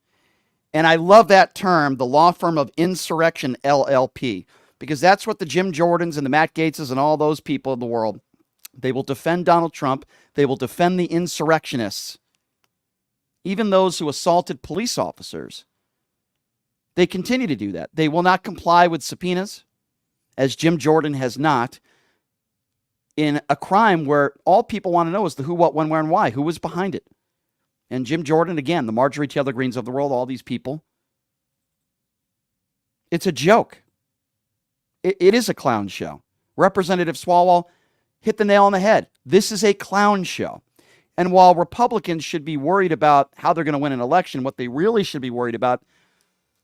And I love that term, the law firm of Insurrection LLP, because that's what the Jim Jordans and the Matt Gaetzes and all those people in the world, they will defend Donald Trump. They will defend the insurrectionists, even those who assaulted police officers. They continue to do that. They will not comply with subpoenas, as Jim Jordan has not, in a crime where all people want to know is the who, what, when, where, and why. Who was behind it? And Jim Jordan, again, the Marjorie Taylor Greens of the world, all these people. It's a joke. It is a clown show. Representative Swalwell hit the nail on the head. This is a clown show. And while Republicans should be worried about how they're going to win an election, what they really should be worried about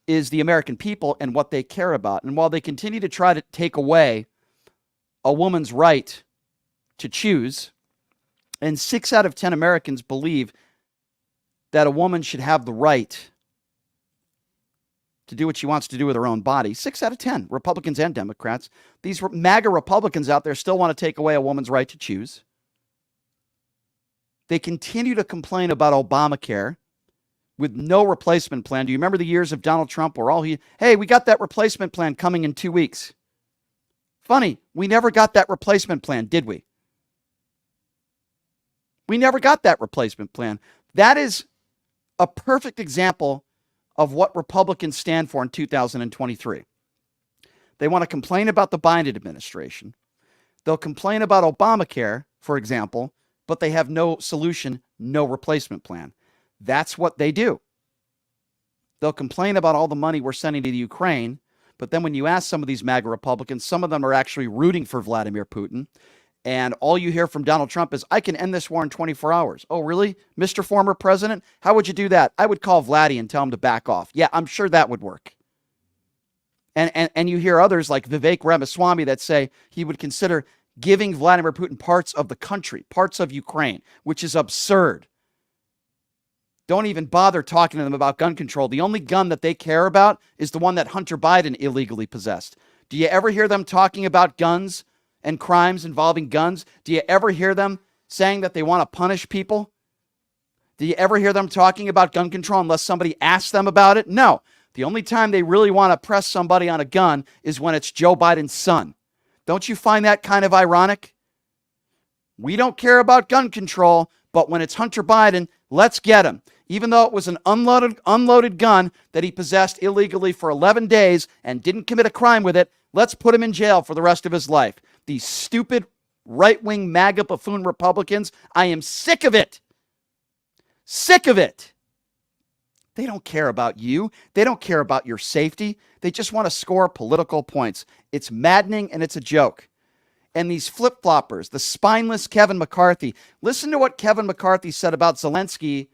is the American people and what they care about. And while they continue to try to take away a woman's right to choose, and 6 out of 10 Americans believe that a woman should have the right to do what she wants to do with her own body. 6 out of 10, Republicans and Democrats. These MAGA Republicans out there still want to take away a woman's right to choose. They continue to complain about Obamacare with no replacement plan. Do you remember the years of Donald Trump where hey, we got that replacement plan coming in 2 weeks? Funny, we never got that replacement plan, did we? We never got that replacement plan. That is a perfect example of what Republicans stand for in 2023. They want to complain about the Biden administration. They'll complain about Obamacare, for example, but they have no solution, no replacement plan. That's what they do. They'll complain about all the money we're sending to the Ukraine, but then when you ask some of these MAGA Republicans, some of them are actually rooting for Vladimir Putin. And all you hear from Donald Trump is, I can end this war in 24 hours. Oh, really? Mr. Former President? How would you do that? I would call Vladdy and tell him to back off. Yeah, I'm sure that would work. And you hear others like Vivek Ramaswamy that say he would consider giving Vladimir Putin parts of the country, parts of Ukraine, which is absurd. Don't even bother talking to them about gun control. The only gun that they care about is the one that Hunter Biden illegally possessed. Do you ever hear them talking about guns and crimes involving guns? Do you ever hear them saying that they want to punish people? Do you ever hear them talking about gun control unless somebody asks them about it? No. The only time they really want to press somebody on a gun is when it's Joe Biden's son. Don't you find that kind of ironic? We don't care about gun control, but when it's Hunter Biden, let's get him. Even though it was an unloaded gun that he possessed illegally for 11 days and didn't commit a crime with it, let's put him in jail for the rest of his life. These stupid right-wing MAGA buffoon Republicans, I am sick of it. Sick of it. They don't care about you. They don't care about your safety. They just want to score political points. It's maddening and it's a joke. And these flip-floppers, the spineless Kevin McCarthy. Listen to what Kevin McCarthy said about Zelensky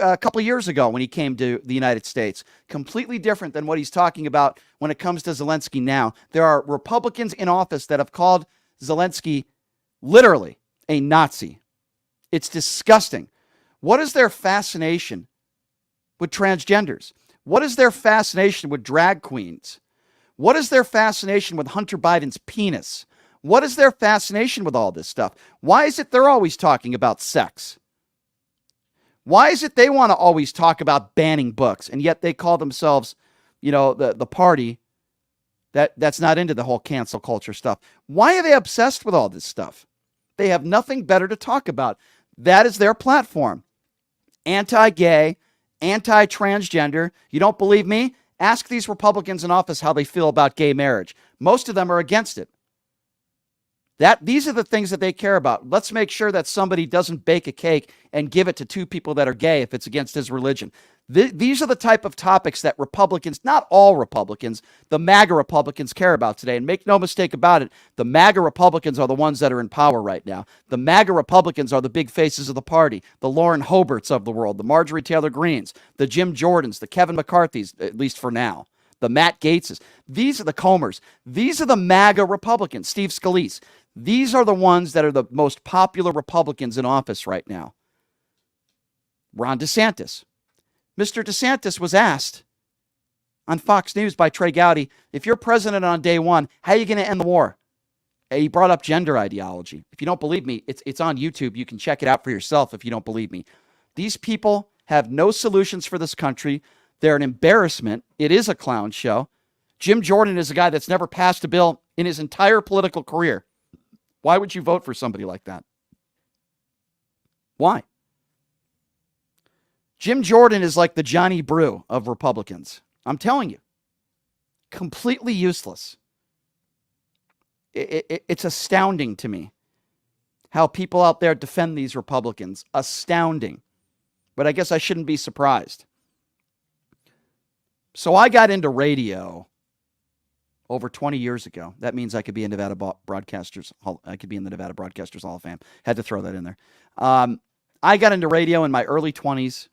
a couple of years ago when he came to the United States. Completely different than what he's talking about when it comes to Zelensky now. There are Republicans in office that have called Zelensky literally a Nazi. It's disgusting. What is their fascination with transgenders? What is their fascination with drag queens? What is their fascination with Hunter Biden's penis? What is their fascination with all this stuff? Why is it they're always talking about sex? Why is it they want to always talk about banning books, and yet they call themselves, the party that's not into the whole cancel culture stuff? Why are they obsessed with all this stuff? They have nothing better to talk about. That is their platform. Anti-gay, anti-transgender. You don't believe me? Ask these Republicans in office how they feel about gay marriage. Most of them are against it. These are the things that they care about. Let's make sure that somebody doesn't bake a cake and give it to two people that are gay if it's against his religion. These are the type of topics that Republicans, not all Republicans, the MAGA Republicans care about today. And make no mistake about it, the MAGA Republicans are the ones that are in power right now. The MAGA Republicans are the big faces of the party, the Lauren Hobarts of the world, the Marjorie Taylor Greens, the Jim Jordans, the Kevin McCarthys, at least for now, the Matt Gaetzes. These are the Comers. These are the MAGA Republicans, Steve Scalise. These are the ones that are the most popular Republicans in office right now. Ron DeSantis. Mr. DeSantis was asked on Fox News by Trey Gowdy, if you're president on day one, how are you going to end the war? He brought up gender ideology. If you don't believe me, it's on YouTube. You can check it out for yourself if you don't believe me. These people have no solutions for this country. They're an embarrassment. It is a clown show. Jim Jordan is a guy that's never passed a bill in his entire political career. Why would you vote for somebody like that? Why? Jim Jordan is like the Johnny Brew of Republicans. I'm telling you. Completely useless. It's astounding to me how people out there defend these Republicans. Astounding. But I guess I shouldn't be surprised. So I got into radio over 20 years ago. That means I could be in Nevada Broadcasters. I could be in the Nevada Broadcasters Hall of Fame. Had to throw that in there. I got into radio in my early 20s.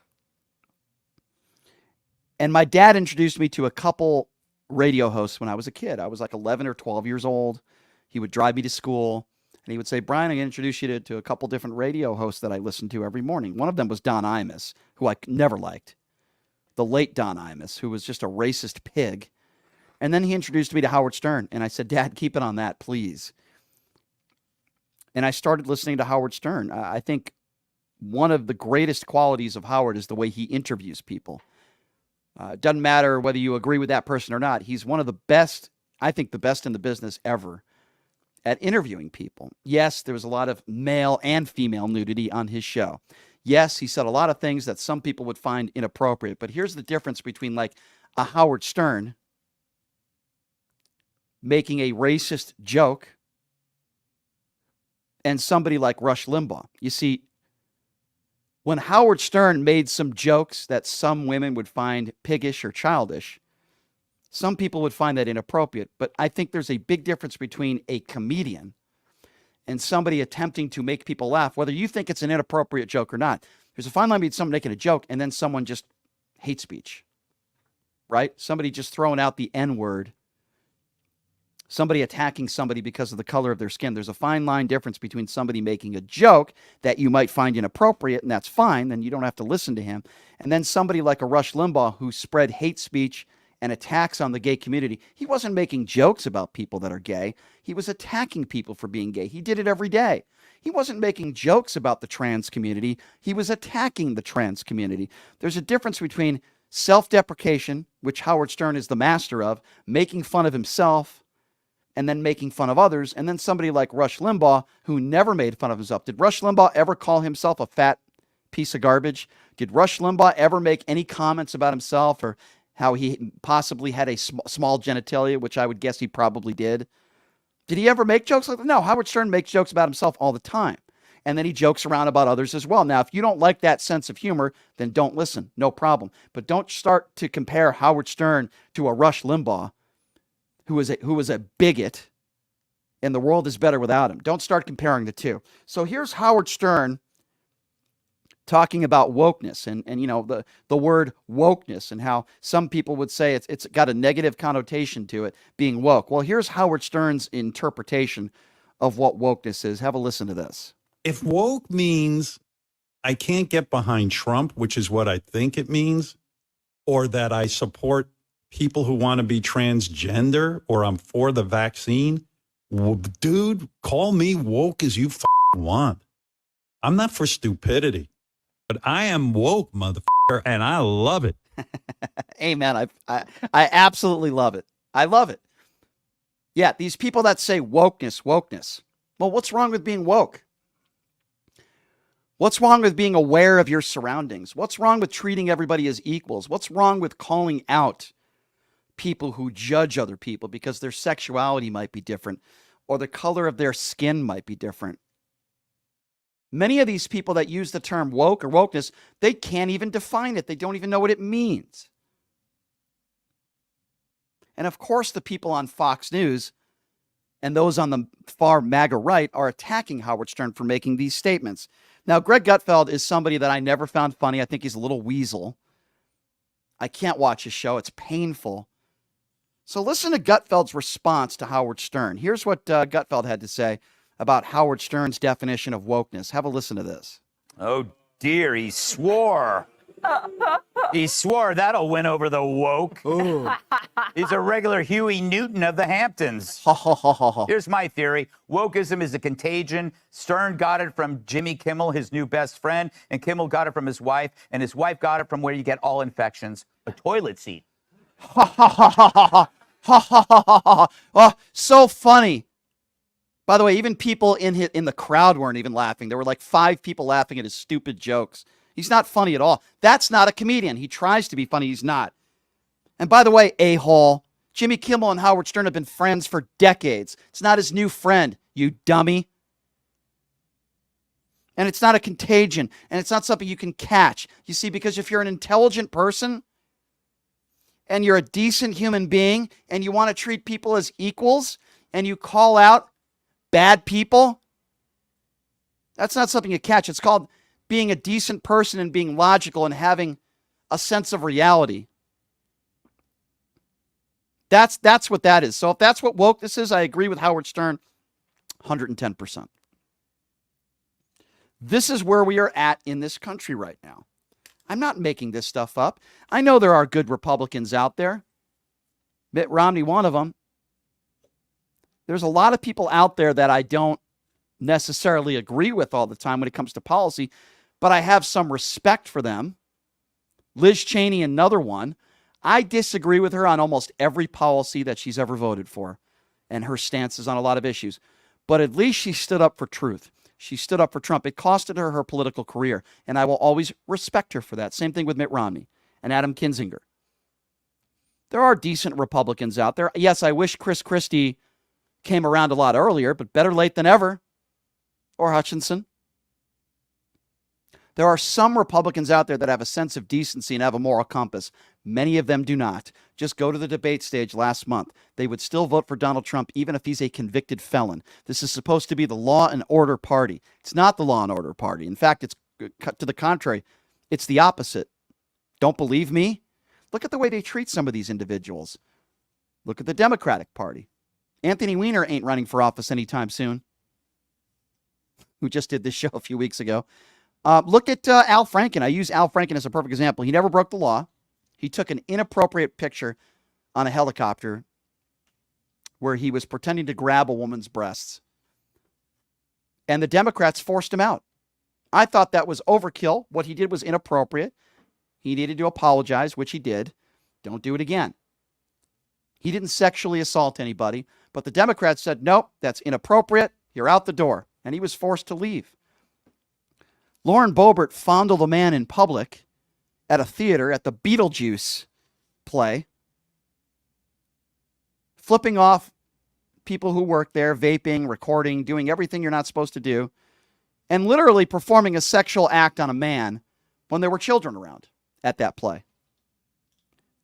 And my dad introduced me to a couple radio hosts when I was a kid. I was like 11 or 12 years old. He would drive me to school. And he would say, Brian, I'm going to introduce you to a couple different radio hosts that I listened to every morning. One of them was Don Imus, who I never liked. The late Don Imus, who was just a racist pig. And then he introduced me to Howard Stern. And I said, Dad, keep it on that, please. And I started listening to Howard Stern. I think one of the greatest qualities of Howard is the way he interviews people. It doesn't matter whether you agree with that person or not. He's one of the best, I think the best in the business ever at interviewing people. Yes, there was a lot of male and female nudity on his show. Yes, he said a lot of things that some people would find inappropriate. But here's the difference between like a Howard Stern making a racist joke and somebody like Rush Limbaugh. You see, when Howard Stern made some jokes that some women would find piggish or childish, some people would find that inappropriate. But I think there's a big difference between a comedian and somebody attempting to make people laugh, whether you think it's an inappropriate joke or not. There's a fine line between someone making a joke and then someone just hate speech, right? Somebody just throwing out the N-word. Somebody attacking somebody because of the color of their skin. There's a fine line difference between somebody making a joke that you might find inappropriate, and that's fine, then you don't have to listen to him, and then somebody like a Rush Limbaugh who spread hate speech and attacks on the gay community. He wasn't making jokes about people that are gay. He was attacking people for being gay. He did it every day. He wasn't making jokes about the trans community. He was attacking the trans community. There's a difference between self-deprecation, which Howard Stern is the master of, making fun of himself, and then making fun of others, and then somebody like Rush Limbaugh, who never made fun of himself. Did Rush Limbaugh ever call himself a fat piece of garbage? Did Rush Limbaugh ever make any comments about himself or how he possibly had a small genitalia, which I would guess he probably did? Did he ever make jokes like that? No, Howard Stern makes jokes about himself all the time. And then he jokes around about others as well. Now, if you don't like that sense of humor, then don't listen. No problem. But don't start to compare Howard Stern to a Rush Limbaugh, who was a bigot, and the world is better without him. Don't start comparing the two. So here's Howard Stern talking about wokeness and you know, the word wokeness and how some people would say it's got a negative connotation to it, being woke. Well, here's Howard Stern's interpretation of what wokeness is. Have a listen to this. If woke means I can't get behind Trump, which is what I think it means, or that I support people who want to be transgender, or I'm for the vaccine, dude, call me woke as you want. I'm not for stupidity, but I am woke, motherfucker, and I love it. Amen. I absolutely love it. I love it. Yeah, these people that say wokeness. Well, what's wrong with being woke? What's wrong with being aware of your surroundings? What's wrong with treating everybody as equals? What's wrong with calling out people who judge other people because their sexuality might be different or the color of their skin might be different? Many of these people that use the term woke or wokeness, they can't even define it. They don't even know what it means. And of course, the people on Fox News and those on the far MAGA right are attacking Howard Stern for making these statements. Now, Greg Gutfeld is somebody that I never found funny. I think he's a little weasel. I can't watch his show. It's painful. So listen to Gutfeld's response to Howard Stern. Here's what Gutfeld had to say about Howard Stern's definition of wokeness. Have a listen to this. Oh, dear, he swore. He swore that'll win over the woke. He's a regular Huey Newton of the Hamptons. Here's my theory. Wokeism is a contagion. Stern got it from Jimmy Kimmel, his new best friend, and Kimmel got it from his wife, and his wife got it from where you get all infections, a toilet seat. Oh, so funny. By the way, even people in the crowd weren't even laughing. There were like 5 people laughing at his stupid jokes. He's not funny at all. That's not a comedian. He tries to be funny. He's not. And by the way, a-hole, Jimmy Kimmel and Howard Stern have been friends for decades. It's not his new friend, you dummy. And it's not a contagion. And it's not something you can catch. You see, because if you're an intelligent person and you're a decent human being and you want to treat people as equals and you call out bad people, that's not something you catch. It's called being a decent person and being logical and having a sense of reality. That's what that is. So if that's what woke this is, I agree with Howard Stern 110%. This is where we are at in this country right now. I'm not making this stuff up. I know there are good Republicans out there. Mitt Romney, one of them. There's a lot of people out there that I don't necessarily agree with all the time when it comes to policy, but I have some respect for them. Liz Cheney, another one. I disagree with her on almost every policy that she's ever voted for and her stances on a lot of issues. But at least she stood up for truth. She stood up for Trump. It costed her her political career, and I will always respect her for that. Same thing with Mitt Romney and Adam Kinzinger. There are decent Republicans out there. Yes, I wish Chris Christie came around a lot earlier, but better late than ever. Or Hutchinson. There are some Republicans out there that have a sense of decency and have a moral compass. Many of them do not. Just go to the debate stage last month. They would still vote for Donald Trump even if he's a convicted felon. This is supposed to be the law and order party. It's not the law and order party. In fact, it's to the contrary. It's the opposite. Don't believe me? Look at the way they treat some of these individuals. Look at the Democratic Party. Anthony Weiner ain't running for office anytime soon. Who just did this show a few weeks ago. Look at Al Franken. I use Al Franken as a perfect example. He never broke the law. He took an inappropriate picture on a helicopter where he was pretending to grab a woman's breasts. And the Democrats forced him out. I thought that was overkill. What he did was inappropriate. He needed to apologize, which he did. Don't do it again. He didn't sexually assault anybody, but the Democrats said, nope, that's inappropriate. You're out the door. And he was forced to leave. Lauren Boebert fondled a man in public at a theater at the Beetlejuice play, flipping off people who work there, vaping, recording, doing everything you're not supposed to do, and literally performing a sexual act on a man when there were children around at that play.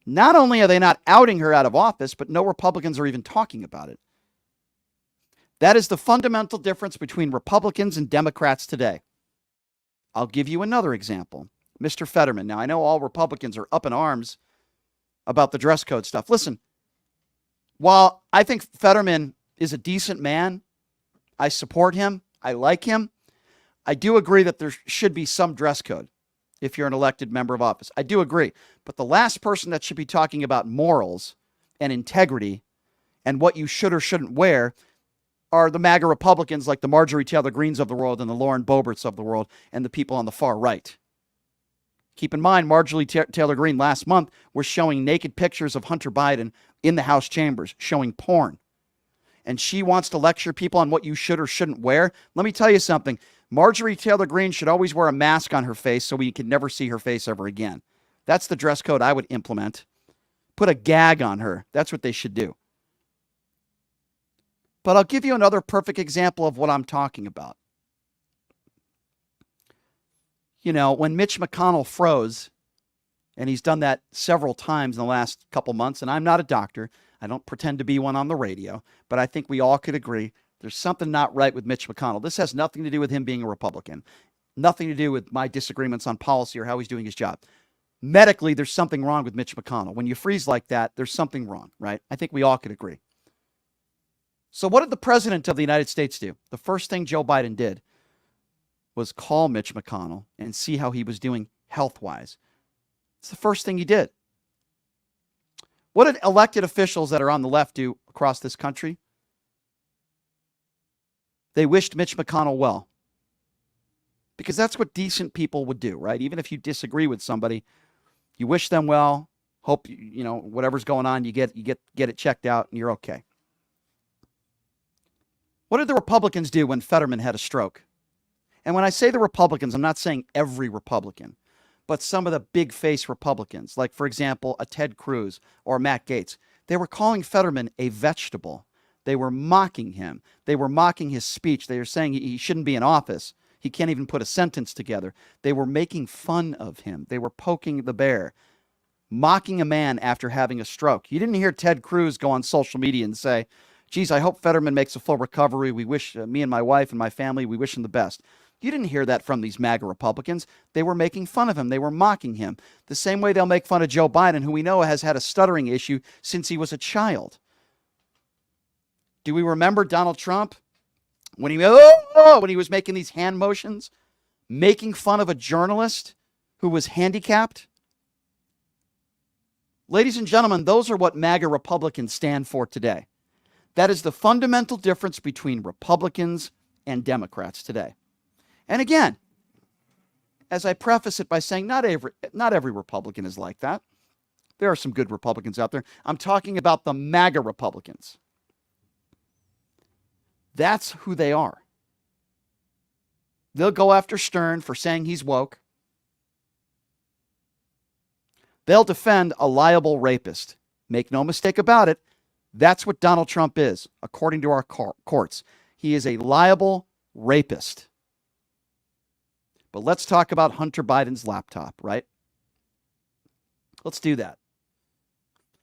Not only are they not outing her out of office, but no Republicans are even talking about it. That is the fundamental difference between Republicans and Democrats today. I'll give you another example. Mr. Fetterman. Now, I know all Republicans are up in arms about the dress code stuff. Listen, while I think Fetterman is a decent man, I support him, I like him, I do agree that there should be some dress code if you're an elected member of office. I do agree. But the last person that should be talking about morals and integrity and what you should or shouldn't wear are the MAGA Republicans like the Marjorie Taylor Greens of the world and the Lauren Boeberts of the world and the people on the far right. Keep in mind, Marjorie Taylor Greene last month was showing naked pictures of Hunter Biden in the House chambers, showing porn. And she wants to lecture people on what you should or shouldn't wear. Let me tell you something. Marjorie Taylor Greene should always wear a mask on her face so we can never see her face ever again. That's the dress code I would implement. Put a gag on her. That's what they should do. But I'll give you another perfect example of what I'm talking about. You know, when Mitch McConnell froze, and he's done that several times in the last couple months, and I'm not a doctor. I don't pretend to be one on the radio, but I think we all could agree there's something not right with Mitch McConnell. This has nothing to do with him being a Republican. Nothing to do with my disagreements on policy or how he's doing his job. Medically, there's something wrong with Mitch McConnell. When you freeze like that, there's something wrong, right? I think we all could agree. So what did the president of the United States do? The first thing Joe Biden did was call Mitch McConnell and see how he was doing health-wise. It's the first thing he did. What did elected officials that are on the left do across this country? They wished Mitch McConnell well. Because that's what decent people would do, right? Even if you disagree with somebody, you wish them well, hope, whatever's going on, you get it checked out and you're okay. What did the Republicans do when Fetterman had a stroke? And when I say the Republicans, I'm not saying every Republican, but some of the big face Republicans, like, for example, a Ted Cruz or Matt Gaetz. They were calling Fetterman a vegetable. They were mocking him. They were mocking his speech. They were saying he shouldn't be in office. He can't even put a sentence together. They were making fun of him. They were poking the bear, mocking a man after having a stroke. You didn't hear Ted Cruz go on social media and say, geez, I hope Fetterman makes a full recovery. We wish, me and my wife and my family, we wish him the best. You didn't hear that from these MAGA Republicans. They were making fun of him. They were mocking him. The same way they'll make fun of Joe Biden, who we know has had a stuttering issue since he was a child. Do we remember Donald Trump when he was making these hand motions, making fun of a journalist who was handicapped? Ladies and gentlemen, those are what MAGA Republicans stand for today. That is the fundamental difference between Republicans and Democrats today. And again, as I preface it by saying not every Republican is like that. There are some good Republicans out there. I'm talking about the MAGA Republicans. That's who they are. They'll go after Stern for saying he's woke. They'll defend a liable rapist. Make no mistake about it. That's what Donald Trump is, according to our courts. He is a liable rapist. But let's talk about Hunter Biden's laptop, right? Let's do that.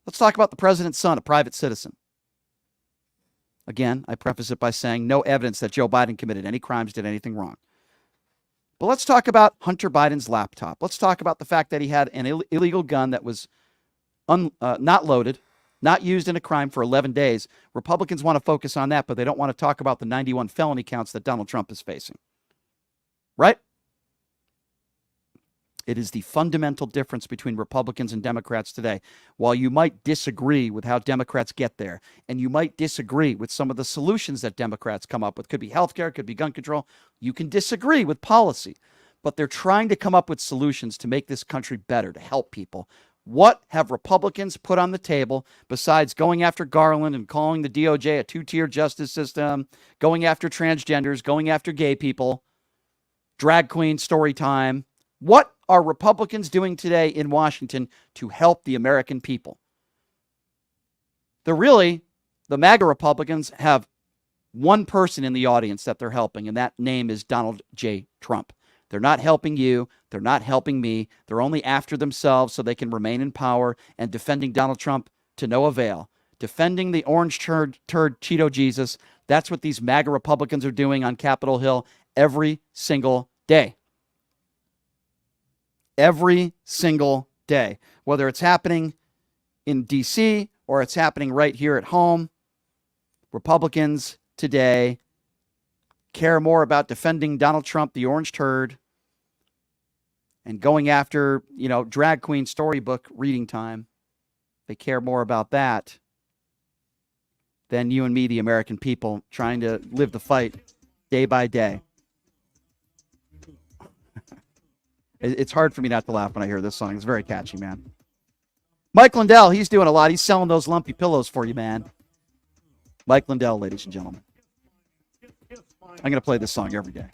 Let's talk about the president's son, a private citizen. Again, I preface it by saying no evidence that Joe Biden committed any crimes, did anything wrong. But let's talk about Hunter Biden's laptop. Let's talk about the fact that he had an illegal gun that was not loaded, not used in a crime for 11 days. Republicans want to focus on that, but they don't want to talk about the 91 felony counts that Donald Trump is facing. Right? It is the fundamental difference between Republicans and Democrats today. While you might disagree with how Democrats get there, and you might disagree with some of the solutions that Democrats come up with, could be healthcare, could be gun control, you can disagree with policy, but they're trying to come up with solutions to make this country better, to help people. What have Republicans put on the table besides going after Garland and calling the DOJ a two-tier justice system, going after transgenders, going after gay people, drag queen story time? What are Republicans doing today in Washington to help the American people? The MAGA Republicans have one person in the audience that they're helping, and that name is Donald J. Trump. They're not helping you. They're not helping me. They're only after themselves so they can remain in power and defending Donald Trump to no avail. Defending the orange turd Cheeto Jesus. That's what these MAGA Republicans are doing on Capitol Hill every single day. Every single day, whether it's happening in D.C. or it's happening right here at home. Republicans today care more about defending Donald Trump, the orange turd, and going after, drag queen storybook reading time. They care more about that than you and me, the American people, trying to live the fight day by day. It's hard for me not to laugh when I hear this song. It's very catchy, man. Mike Lindell, he's doing a lot. He's selling those lumpy pillows for you, man. Mike Lindell, ladies and gentlemen. I'm going to play this song every day.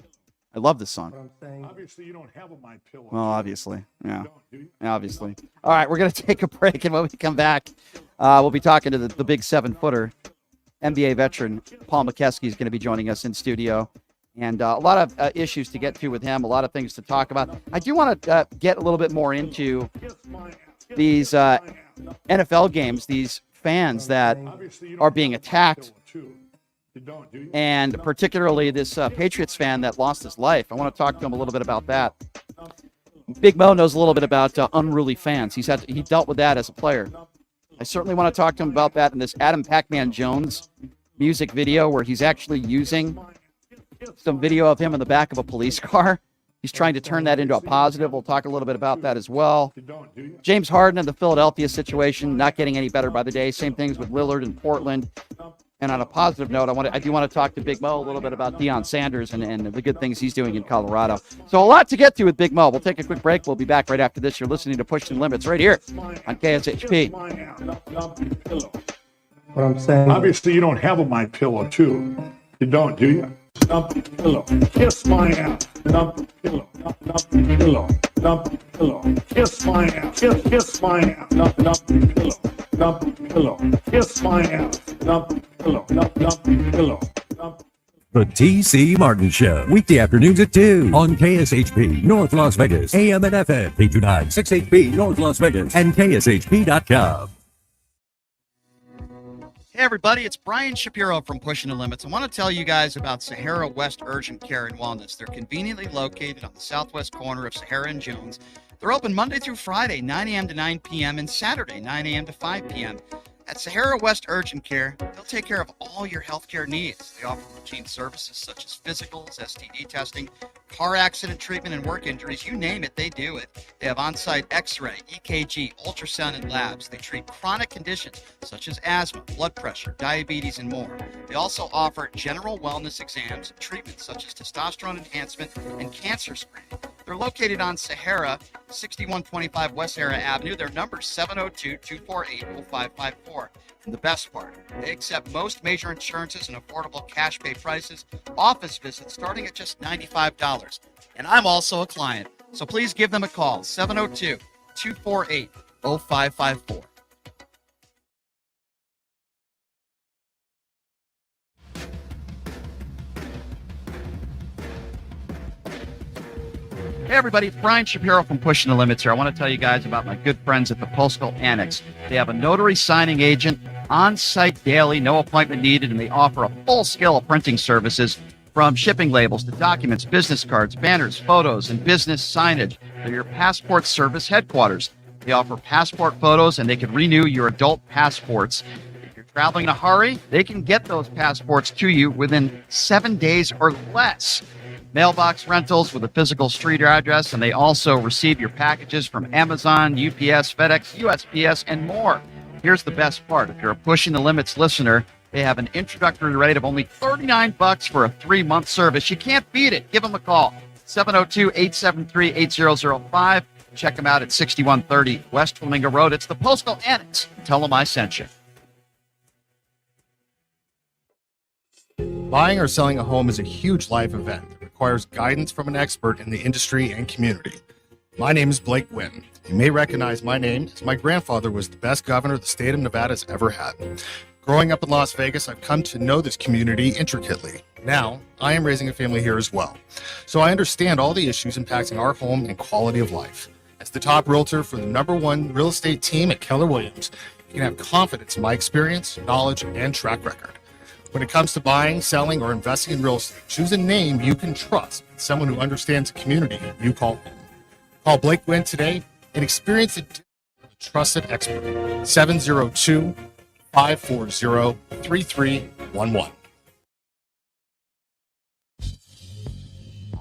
I love this song. Obviously, you don't have a My Pillow. Well, obviously. Yeah. Obviously. All right, we're going to take a break, and when we come back, we'll be talking to the big 7-footer. NBA veteran Paul Mokeski is going to be joining us in studio. And a lot of issues to get to with him, a lot of things to talk about. I do want to get a little bit more into these NFL games, these fans that are being attacked, and particularly this Patriots fan that lost his life. I want to talk to him a little bit about that. Big Mo knows a little bit about unruly fans. He dealt with that as a player. I certainly want to talk to him about that in this Adam Pac-Man Jones music video where he's actually using some video of him in the back of a police car He's trying to turn that into a positive. We'll talk a little bit about that as well. James Harden and the Philadelphia situation, not getting any better by the day. Same things with Lillard in Portland. And on a positive note, I do want to talk to Big Mo a little bit about Deion Sanders and the good things he's doing in Colorado. So a lot to get to with Big Mo. We'll take a quick break. We'll be back right after this. You're listening to Pushing Limits right here on KSHP. What I'm saying. Obviously, you don't have a My Pillow too. You don't, do you? Lumpy pillow, kiss my ass. Lumpy pillow, lumpy pillow, lumpy pillow, kiss my ass. Kiss my ass. Lumpy pillow, kiss my ass. Lumpy pillow, lumpy pillow. The T.C. Martin Show, weekday afternoons at 2 on KSHP, North Las Vegas, AM and FM, 829 6HP, North Las Vegas, and KSHP.com. Hey everybody, it's Brian Shapiro from Pushing the Limits. I want to tell you guys about Sahara West Urgent Care and Wellness. They're conveniently located on the southwest corner of Sahara and Jones. They're open Monday through Friday, 9 a.m. to 9 p.m. and Saturday, 9 a.m. to 5 p.m. At Sahara West Urgent Care, they'll take care of all your healthcare needs. They offer routine services such as physicals, STD testing, car accident treatment, and work injuries. You name it, they do it. They have on-site x-ray, EKG, ultrasound, and labs. They treat chronic conditions such as asthma, blood pressure, diabetes, and more. They also offer general wellness exams and treatments such as testosterone enhancement and cancer screening. They're located on Sahara, 6125 West Sahara Avenue. Their number is 702-248-0554. And the best part, they accept most major insurances and affordable cash pay prices, office visits starting at just $95. And I'm also a client, so please give them a call, 702-248-0554. Hey everybody, it's Brian Shapiro from Pushing the Limits here. I want to tell you guys about my good friends at the Postal Annex. They have a notary signing agent on site daily, no appointment needed, and they offer a full scale of printing services from shipping labels to documents, business cards, banners, photos, and business signage. They're your passport service headquarters. They offer passport photos and they can renew your adult passports. If you're traveling in a hurry, they can get those passports to you within 7 days or less. Mailbox rentals with a physical street address, and they also receive your packages from Amazon, UPS, FedEx, USPS, and more. Here's the best part. If you're a Pushing the Limits listener, they have an introductory rate of only $39 for a 3-month service. You can't beat it. Give them a call, 702-873-8005. Check them out at 6130 West Flamingo Road. It's the Postal Annex. Tell them I sent you. Buying or selling a home is a huge life event that requires guidance from an expert in the industry and community. My name is Blake Wynn. You may recognize my name as my grandfather was the best governor the state of Nevada has ever had. Growing up in Las Vegas, I've come to know this community intricately. Now, I am raising a family here as well, so I understand all the issues impacting our home and quality of life. As the top realtor for the #1 real estate team at Keller Williams, you can have confidence in my experience, knowledge, and track record. When it comes to buying, selling, or investing in real estate, choose a name you can trust, someone who understands the community you call home. Call Blake Wynn today and experience it with a trusted expert. 702-540-3311.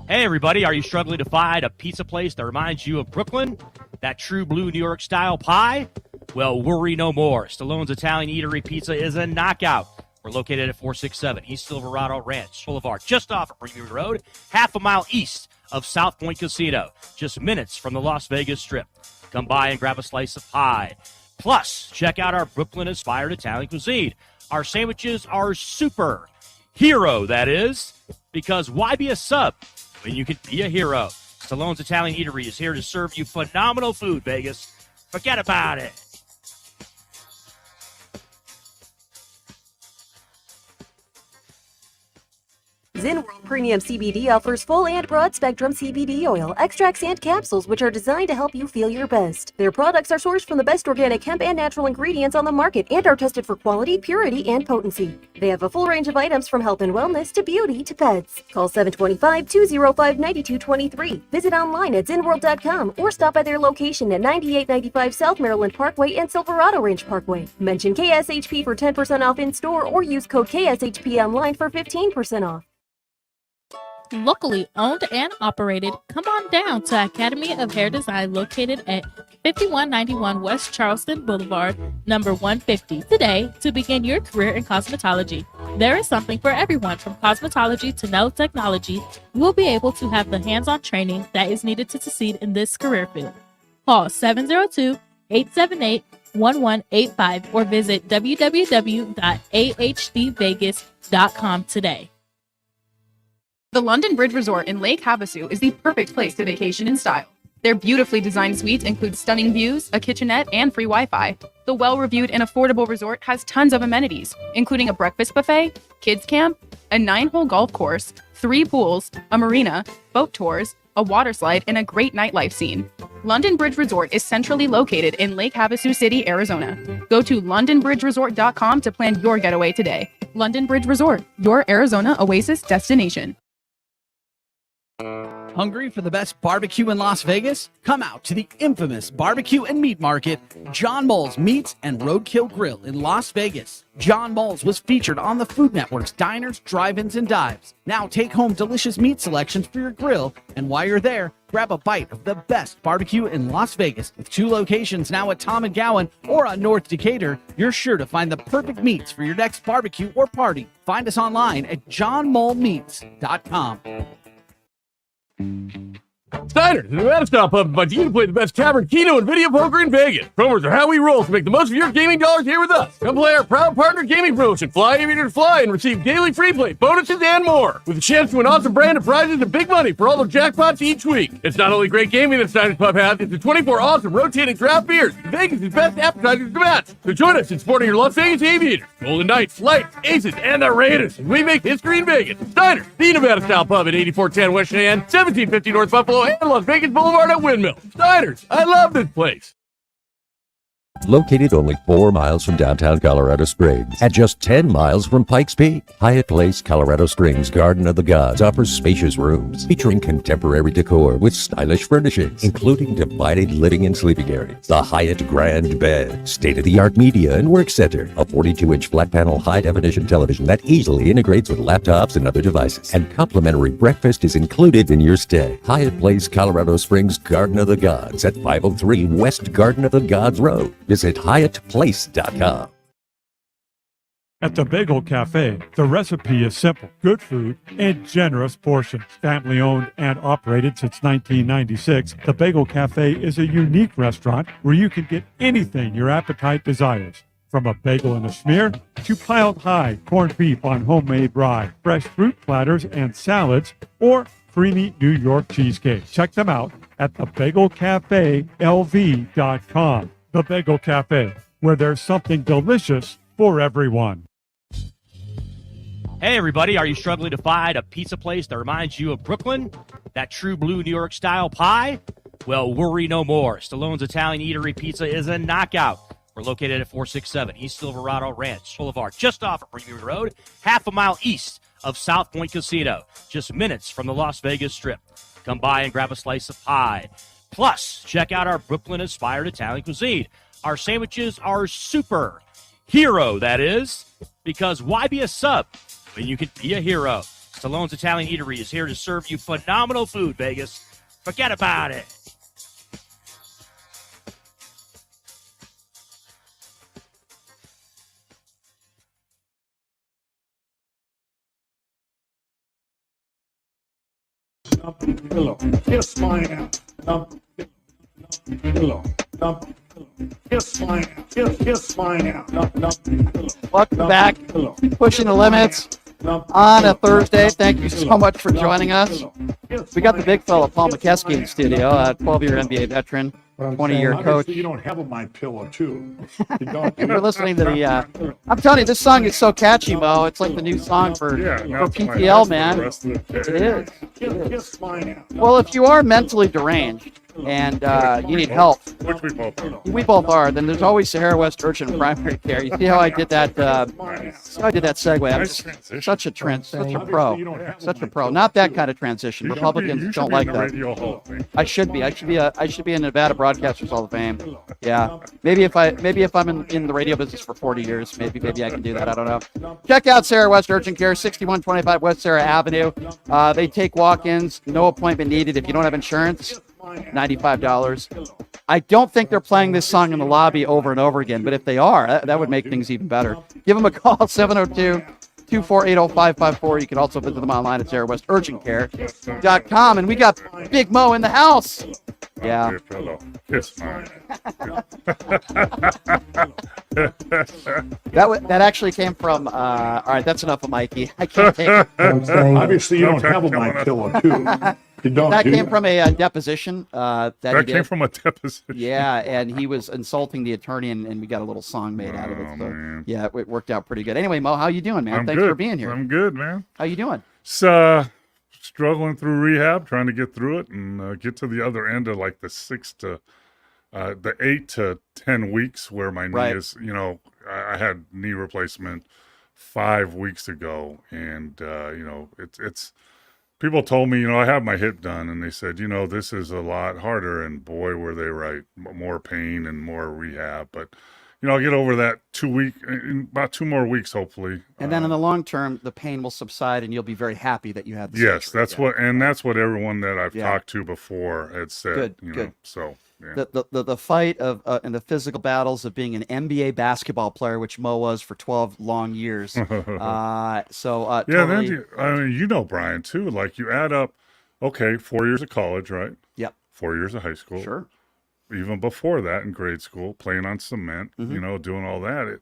Hey, everybody, are you struggling to find a pizza place that reminds you of Brooklyn? That true blue New York style pie? Well, worry no more. Stallone's Italian Eatery Pizza is a knockout. We're located at 467 East Silverado Ranch Boulevard, just off of Premier Road, half a mile east of South Point Casino, just minutes from the Las Vegas Strip. Come by and grab a slice of pie. Plus, check out our Brooklyn-inspired Italian cuisine. Our sandwiches are super. Hero, that is. Because why be a sub when you can be a hero? Stallone's Italian Eatery is here to serve you phenomenal food, Vegas. Forget about it. Zen World Premium CBD offers full and broad spectrum CBD oil, extracts, and capsules which are designed to help you feel your best. Their products are sourced from the best organic hemp and natural ingredients on the market and are tested for quality, purity, and potency. They have a full range of items from health and wellness to beauty to pets. Call 725-205-9223. Visit online at zenworld.com or stop by their location at 9895 South Maryland Parkway and Silverado Ranch Parkway. Mention KSHP for 10% off in store or use code KSHP online for 15% off. Locally owned and operated, come on down to Academy of Hair Design located at 5191 West Charleston Boulevard, number 150 today to begin your career in cosmetology. There is something for everyone from cosmetology to nail technology. You will be able to have the hands-on training that is needed to succeed in this career field. Call 702-878-1185 or visit www.ahdvegas.com today. The London Bridge Resort in Lake Havasu is the perfect place to vacation in style. Their beautifully designed suites include stunning views, a kitchenette, and free Wi-Fi. The well-reviewed and affordable resort has tons of amenities, including a breakfast buffet, kids camp, a 9-hole golf course, 3 pools, a marina, boat tours, a water slide, and a great nightlife scene. London Bridge Resort is centrally located in Lake Havasu City, Arizona. Go to londonbridgeresort.com to plan your getaway today. London Bridge Resort, your Arizona oasis destination. Hungry for the best barbecue in Las Vegas? Come out to the infamous barbecue and meat market, John Mull's Meats and Roadkill Grill in Las Vegas. John Mull's was featured on the Food Network's Diners, Drive-Ins, and Dives. Now take home delicious meat selections for your grill, and while you're there, grab a bite of the best barbecue in Las Vegas. With 2 locations now at Tom and Gowan or on North Decatur, you're sure to find the perfect meats for your next barbecue or party. Find us online at johnmullmeats.com. Steiner's, the Nevada style pub invites you to play the best tavern, keno, and video poker in Vegas. Promos are how we roll, so make the most of your gaming dollars here with us. Come play our proud partner gaming promotion, Fly Aviator to Fly, and receive daily free play, bonuses, and more. With a chance to win awesome brand of prizes and big money for all the jackpots each week. It's not only great gaming that Steiner's Pub has, it's the 24 awesome rotating draft beers, Vegas' best appetizers to match. So join us in supporting your Las Vegas Aviators, Golden Knights, Lights, Aces, and the Raiders as we make history in Vegas. Steiner's, the Nevada style pub at 8410 West Cheyenne, 1750 North Buffalo, and Las Vegas Boulevard at Windmill. Steiner's, I love this place. Located only 4 miles from downtown Colorado Springs and just 10 miles from Pikes Peak, Hyatt Place Colorado Springs Garden of the Gods offers spacious rooms featuring contemporary decor with stylish furnishings, including divided living and sleeping areas, the Hyatt Grand Bed, state-of-the-art media and work center, a 42-inch flat-panel high-definition television that easily integrates with laptops and other devices, and complimentary breakfast is included in your stay. Hyatt Place Colorado Springs Garden of the Gods at 503 West Garden of the Gods Road. Visit HyattPlace.com. At the Bagel Cafe, the recipe is simple: good food and generous portions. Family owned and operated since 1996, the Bagel Cafe is a unique restaurant where you can get anything your appetite desires. From a bagel and a smear to piled high corned beef on homemade rye, fresh fruit platters and salads, or creamy New York cheesecake. Check them out at thebagelcafeLV.com. The Bagel Cafe, where there's something delicious for everyone. Hey, everybody, are you struggling to find a pizza place that reminds you of Brooklyn? That true blue New York style pie? Well, worry no more. Stallone's Italian Eatery Pizza is a knockout. We're located at 467 East Silverado Ranch Boulevard, just off of Premium Road, half a mile east of South Point Casino, just minutes from the Las Vegas Strip. Come by and grab a slice of pie. Plus, check out our Brooklyn-inspired Italian cuisine. Our sandwiches are super. Hero, that is. Because why be a sub when you can be a hero? Stallone's Italian Eatery is here to serve you phenomenal food, Vegas. Forget about it. Pillow. Kiss my ass. Pillow. Kiss my ass. Kiss my ass. Welcome back. Pushing the limits on a Thursday. Thank you so much for joining us. We got the big fella, Paul Mokeski, in the studio, a 12-year NBA veteran, 20-year coach. You don't have a my pillow too. We're listening to the. I'm telling you, this song is so catchy, Mo. It's like the new song for PTL, man. It is. Well, if you are mentally deranged, and you need help, which we both are. We both are. Then there's always Sahara West Urgent Primary Care. You see how I did that? See how I did that segue? I'm such a pro. Not that kind of transition. Republicans don't like that. I should be. I should be in Nevada Broadcasters Hall of Fame. Yeah. Maybe if I'm in the radio business for 40 years, maybe I can do that. I don't know. Check out Sahara West Urgent Care, 6125 West Sarah Avenue. They take walk-ins, no appointment needed. If you don't have insurance, $95. I don't think they're playing this song in the lobby over and over again, but if they are, that would make things even better. Give them a call, 702-248-0554. You can also visit them online at SarahWestUrgentCare.com. And we got Big Mo in the house. Yeah. Kiss mine. That actually came from, all right, that's enough of Mikey. I can't take it. Obviously, you don't have a mic pillow, too. That came from a deposition. That came from a deposition. Yeah, and he was insulting the attorney, and we got a little song made out of it. So, yeah, it worked out pretty good. Anyway, Mo, how you doing, man? Thanks for being here. I'm good, man. How you doing? Struggling through rehab, trying to get through it and get to the other end of like the 8 to 10 weeks where my knee is, I had knee replacement 5 weeks ago. And, it's people told me, I have my hip done and they said, this is a lot harder. And boy, were they right. More pain and more rehab. But, I'll get over that in about 2 more weeks, hopefully. And then in the long term, the pain will subside and you'll be very happy that you had the Yes, surgery. that's what everyone that I've talked to before had said. Good. So yeah. The fight of and the physical battles of being an NBA basketball player, which Mo was for 12 long years. Yeah, totally, then Brian too. Like you add up, 4 years of college, right? Yep. 4 years of high school. Sure. Even before that, in grade school, playing on cement, doing all that.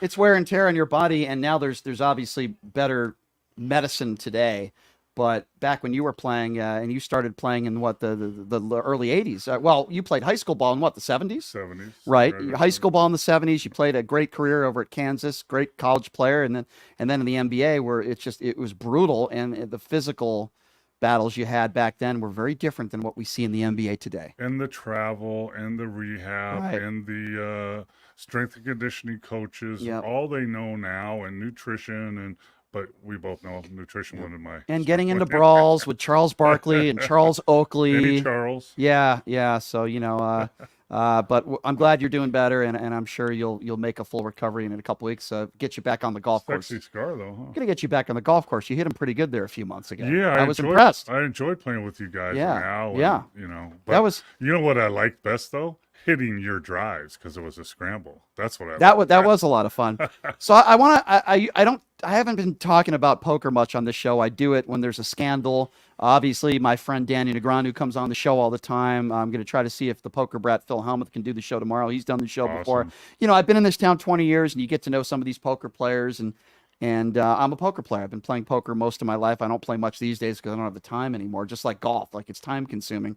It's wear and tear on your body, and now there's obviously better medicine today. But back when you were playing, and you started playing in what the early '80s. Well, you played high school ball in what, the '70s? '70s, right? High school ball in the '70s. You played a great career over at Kansas, great college player, and then in the NBA, where it was brutal, and the physical battles you had back then were very different than what we see in the NBA today. And the travel and the rehab and the strength and conditioning coaches, all they know now, and nutrition, but we both know nutrition one of my... And getting into brawls with Charles Barkley and Charles Oakley. Any Charles. Yeah. So, but I'm glad you're doing better, and I'm sure you'll make a full recovery in a couple weeks. Get you back on the golf course. Sexy scar, though, huh? Gonna get you back on the golf course. You hit him pretty good there a few months ago. Yeah, I was impressed. I enjoyed playing with you guys. Yeah, now, But that was. You know what I liked best though? Hitting your drives because it was a scramble. That's what I. That was a lot of fun. So I haven't been talking about poker much on this show. I do it when there's a scandal. Obviously, my friend Danny Negron, who comes on the show all the time, I'm going to try to see if the poker brat Phil Helmuth can do the show tomorrow. He's done the show before. I've been in this town 20 years, and you get to know some of these poker players, and I'm a poker player. I've been playing poker most of my life. I don't play much these days because I don't have the time anymore, just like golf. Like, it's time consuming.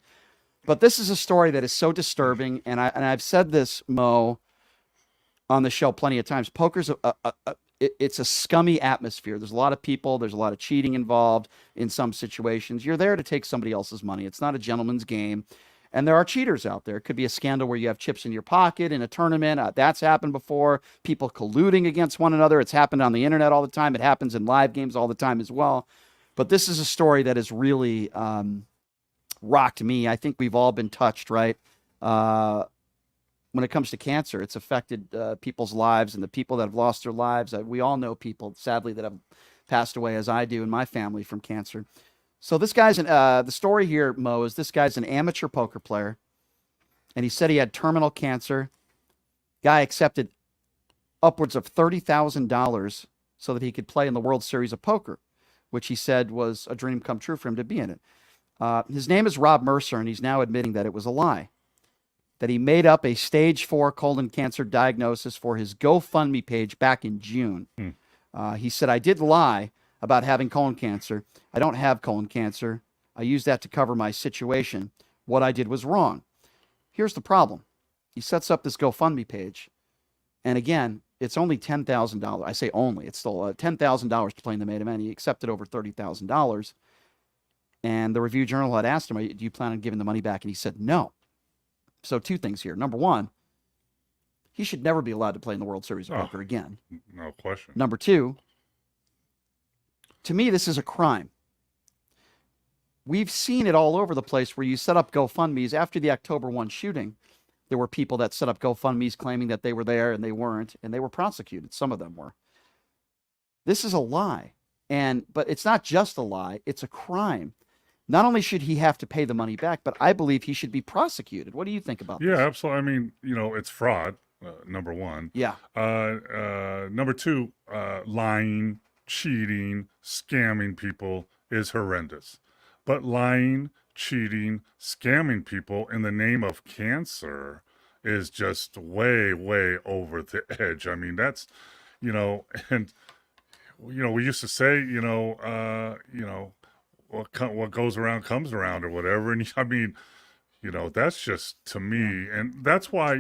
But this is a story that is so disturbing, and I've said this, Mo, on the show plenty of times. Poker's it's a scummy atmosphere. There's a lot of people. There's a lot of cheating involved in some situations. You're there to take somebody else's money. It's not a gentleman's game. And there are cheaters out there. It could be a scandal where you have chips in your pocket in a tournament. That's happened before. People colluding against one another. It's happened on the internet all the time. It happens in live games all the time as well. But this is a story that has really rocked me. I think we've all been touched, right? When it comes to cancer, it's affected people's lives, and the people that have lost their lives. We all know people, sadly, that have passed away, as I do in my family, from cancer. So this guy's the story here, Mo, is this guy's an amateur poker player, and he said he had terminal cancer. Guy accepted upwards of $30,000 so that he could play in the World Series of Poker, which he said was a dream come true for him to be in it. His name is Rob Mercer, and he's now admitting that it was a lie, that he made up a stage 4 colon cancer diagnosis for his GoFundMe page back in June. He said, I did lie about having colon cancer. I don't have colon cancer. I used that to cover my situation. What I did was wrong. Here's the problem. He sets up this GoFundMe page, and again, it's only $10,000. I say only. It's still $10,000 to play in the main event. He accepted over $30,000. And the Review Journal had asked him, do you plan on giving the money back? And he said no. So 2 things here. Number 1, he should never be allowed to play in the World Series of Poker again. No question. Number 2, to me, this is a crime. We've seen it all over the place where you set up GoFundMes. After the October 1 shooting, there were people that set up GoFundMes claiming that they were there and they weren't, and they were prosecuted. Some of them were. This is a lie. But it's not just a lie, it's a crime. Not only should he have to pay the money back, but I believe he should be prosecuted. What do you think about this? Yeah, absolutely. I mean, it's fraud, number 1. Yeah. Number 2, lying, cheating, scamming people is horrendous. But lying, cheating, scamming people in the name of cancer is just way, way over the edge. I mean, that's, and, we used to say, what goes around comes around or whatever. And I mean, that's just to me. And that's why,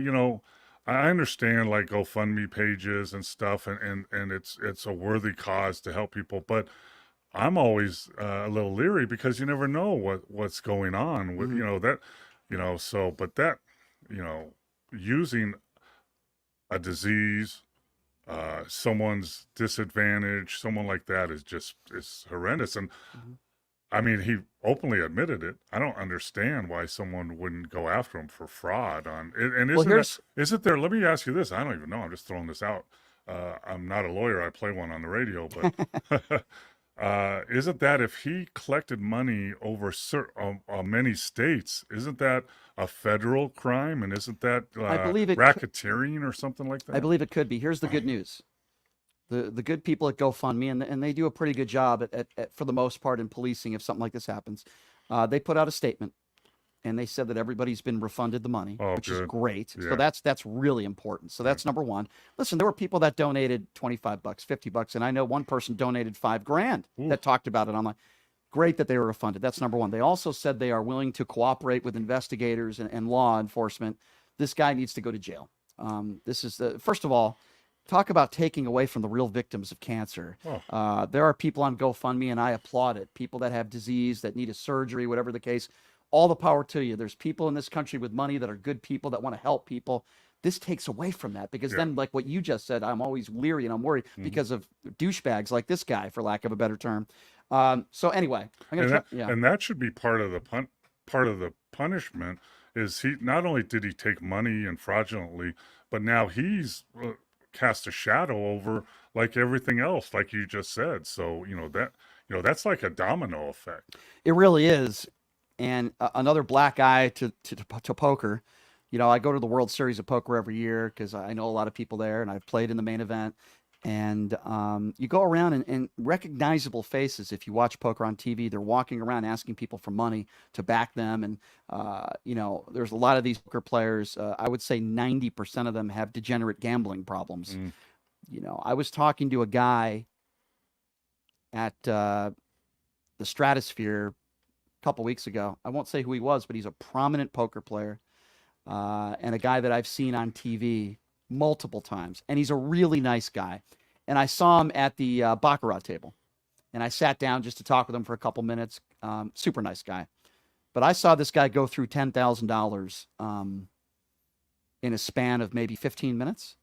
I understand like GoFundMe pages and stuff, and it's a worthy cause to help people. But I'm always a little leery because you never know what's going on with, using a disease, someone's disadvantage, someone like that is horrendous. And I mean, he openly admitted it. I don't understand why someone wouldn't go after him for fraud on it. And isn't there, let me ask you this. I don't even know. I'm just throwing this out. I'm not a lawyer. I play one on the radio, but isn't that if he collected money over many states, isn't that a federal crime? And isn't that I believe racketeering or something like that? I believe it could be. Here's the good news. The good people at GoFundMe, and they do a pretty good job at for the most part in policing if something like this happens. They put out a statement, and they said that everybody's been refunded the money, which is great. Yeah. So that's really important. So that's number 1. Listen, there were people that donated $25, $50, and I know one person donated $5,000 that talked about it online. Great that they were refunded. That's number 1. They also said they are willing to cooperate with investigators and law enforcement. This guy needs to go to jail. This is first of all, talk about taking away from the real victims of cancer. There are people on GoFundMe, and I applaud it. People that have disease, that need a surgery, whatever the case, all the power to you. There's people in this country with money that are good people that want to help people. This takes away from that because then, like what you just said, I'm always leery and I'm worried because of douchebags like this guy, for lack of a better term. So anyway, and that should be part of the punishment. Is he not only did he take money and fraudulently, but now he's cast a shadow over like everything else, like you just said. So that's like a domino effect. It really is. And another black eye to poker. I go to the World Series of Poker every year because I know a lot of people there, and I've played in the main event. And you go around and recognizable faces. If you watch poker on TV, they're walking around asking people for money to back them. And, there's a lot of these poker players. I would say 90% of them have degenerate gambling problems. I was talking to a guy at the Stratosphere a couple weeks ago. I won't say who he was, but he's a prominent poker player and a guy that I've seen on TV multiple times, and he's a really nice guy. And I saw him at the baccarat table, and I sat down just to talk with him for a couple minutes. Super nice guy, but I saw this guy go through $10,000 in a span of maybe 15 minutes,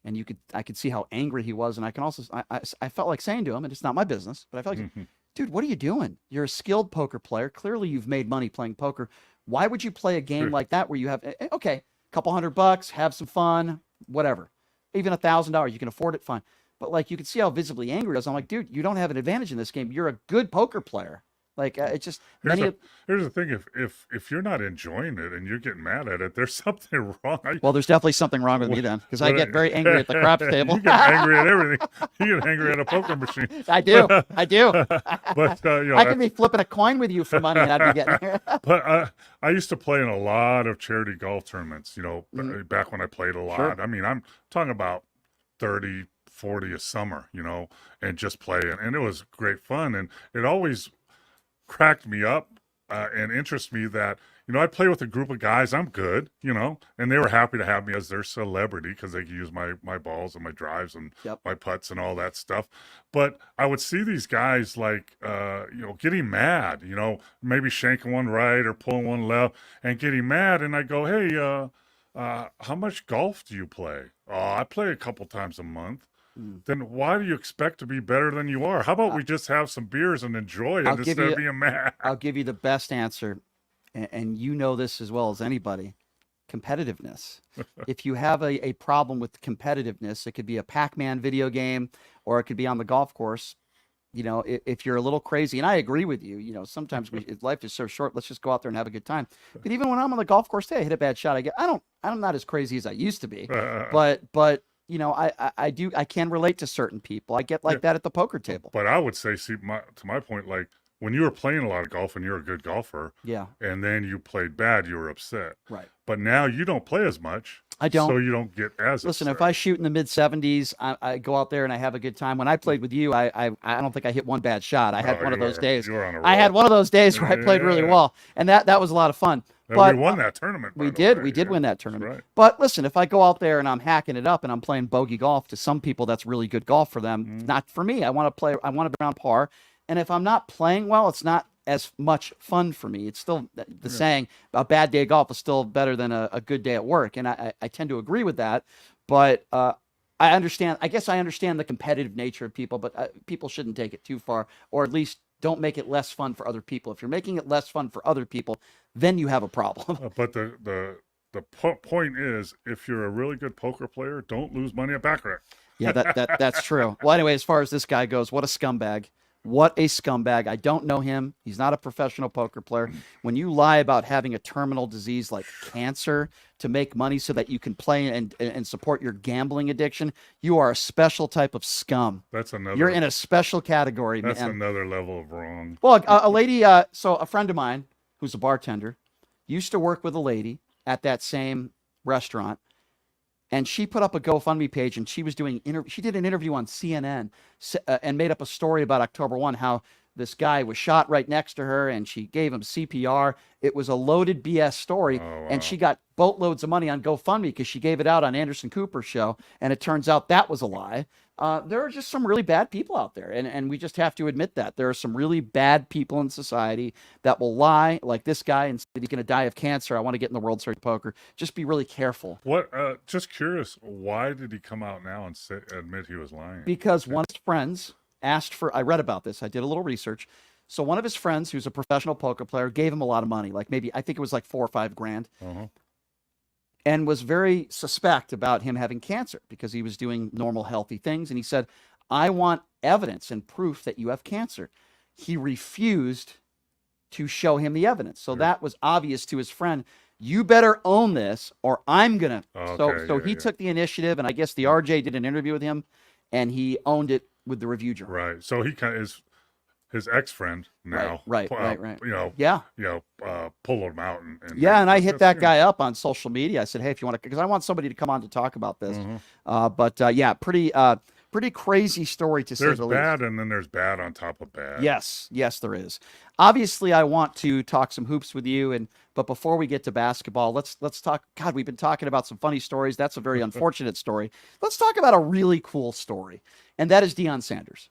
and I could see how angry he was, and I can also I felt like saying to him, and it's not my business, but I felt like, dude, what are you doing? You're a skilled poker player. Clearly, you've made money playing poker. Why would you play a game like that where you have a couple $100, have some fun? Whatever, even $1,000, you can afford it, fine. But like, you can see how visibly angry he was. I'm like, dude, you don't have an advantage in this game. You're a good poker player. Like, it's just here's the thing: if you're not enjoying it and you're getting mad at it, there's something wrong. Well, there's definitely something wrong with me then, because I get very angry at the craps table. You get angry at everything. You get angry at a poker machine. I do. But I could be flipping a coin with you for money, and I'd be getting. But I used to play in a lot of charity golf tournaments. Back when I played a lot. Sure. I mean, I'm talking about 30, 40 a summer. And just play, and it was great fun, and it always cracked me up and interests me that, I play with a group of guys. I'm good, and they were happy to have me as their celebrity because they could use my balls and my drives and my putts and all that stuff. But I would see these guys like, getting mad, maybe shanking one right or pulling one left and getting mad. And I go, hey, how much golf do you play? Oh, I play a couple times a month. Then why do you expect to be better than you are? How about we just have some beers and enjoy it instead of being mad? I'll give you the best answer, and you know this as well as anybody. Competitiveness. If you have a problem with competitiveness, it could be a Pac-Man video game or it could be on the golf course. If you're a little crazy, and I agree with you, sometimes life is so short, let's just go out there and have a good time. But even when I'm on the golf course, I hit a bad shot. I'm not as crazy as I used to be, but I can relate to certain people. I get like that at the poker table. But I would say, to my point, like when you were playing a lot of golf and you're a good golfer, and then you played bad, you were upset. Right. But now you don't play as much. I don't. So you don't get as Listen, upset. if I shoot in the mid 70s, I go out there and I have a good time. When I played with you, I don't think I hit one bad shot. I had one of those days. You were on a roll. I had one of those days where I played really well, and that was a lot of fun. But we won that tournament. We did win that tournament. Right. But listen, if I go out there and I'm hacking it up and I'm playing bogey golf, to some people that's really good golf for them. Not for me. I want to be around par. And if I'm not playing well, it's not as much fun for me. It's still the saying, a bad day of golf is still better than a good day at work. And I tend to agree with that. But I understand. I guess I understand the competitive nature of people, but people shouldn't take it too far, or at least don't make it less fun for other people. If you're making it less fun for other people, then you have a problem. But the point is, if you're a really good poker player, don't lose money at baccarat. Yeah, that's true. Well, anyway, as far as this guy goes, what a scumbag. What a scumbag. I don't know him. He's not a professional poker player. When you lie about having a terminal disease like cancer to make money so that you can play and support your gambling addiction, you are a special type of scum. You're in a special category, man. That's another level of wrong. Well, a lady, so a friend of mine who's a bartender used to work with a lady at that same restaurant. And she put up a GoFundMe page, and she was doing she did an interview on CNN and made up a story about October 1, how this guy was shot right next to her, and she gave him CPR. It was a loaded BS story, and she got boatloads of money on GoFundMe because she gave it out on Anderson Cooper's show, and it turns out that was a lie. There are just some really bad people out there, and we just have to admit that. There are some really bad people in society that will lie, like this guy, and say he's going to die of cancer. I want to get in the World Series of Poker. Just be really careful. Just curious, why did he come out now and admit he was lying? Because one of his friends asked for, I read about this, I did a little research. So one of his friends, who's a professional poker player, gave him a lot of money, like maybe, I think it was like $4 or $5 grand. And was very suspect about him having cancer because he was doing normal, healthy things. And he said, I want evidence and proof that you have cancer. He refused to show him the evidence. So that was obvious to his friend. You better own this or I'm going to. So he took the initiative, and I guess the RJ did an interview with him, and he owned it with the Review Journal. Right. So he kind of is his ex-friend now. Right. Pulled him out. And I hit that guy up on social media. I said, hey, if you want to, because I want somebody to come on to talk about this. Pretty crazy story to say the least. There's bad, and then there's bad on top of bad. Yes, there is. Obviously, I want to talk some hoops with you, but before we get to basketball, let's talk. God, we've been talking about some funny stories. That's a very unfortunate story. Let's talk about a really cool story, and that is Deion Sanders.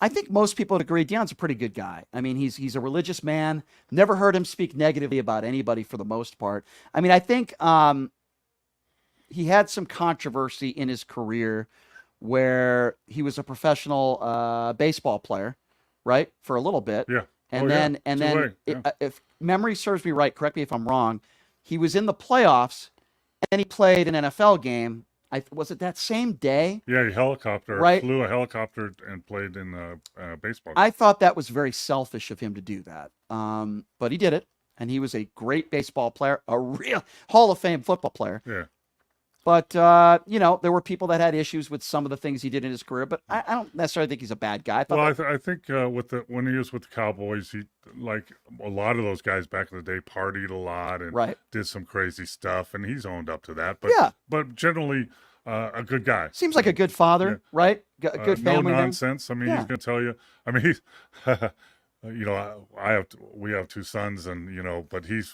I think most people would agree Deion's a pretty good guy. I mean, he's a religious man. Never heard him speak negatively about anybody for the most part. I mean, I think he had some controversy in his career where he was a professional baseball player, right, for a little bit. Yeah. And then if memory serves me right, correct me if I'm wrong, he was in the playoffs, and then he played an NFL game. Was it that same day? Yeah, he flew a helicopter and played in a baseball game. I thought that was very selfish of him to do that. But he did it, and he was a great baseball player, a real Hall of Fame football player. Yeah. But, there were people that had issues with some of the things he did in his career, but I don't necessarily think he's a bad guy. I think when he was with the Cowboys, he, like a lot of those guys back in the day, partied a lot and did some crazy stuff, and he's owned up to that. But generally, a good guy. Seems like a good father, right? A good family No nonsense. I mean, he's going to tell you. I mean, we have two sons, and but he's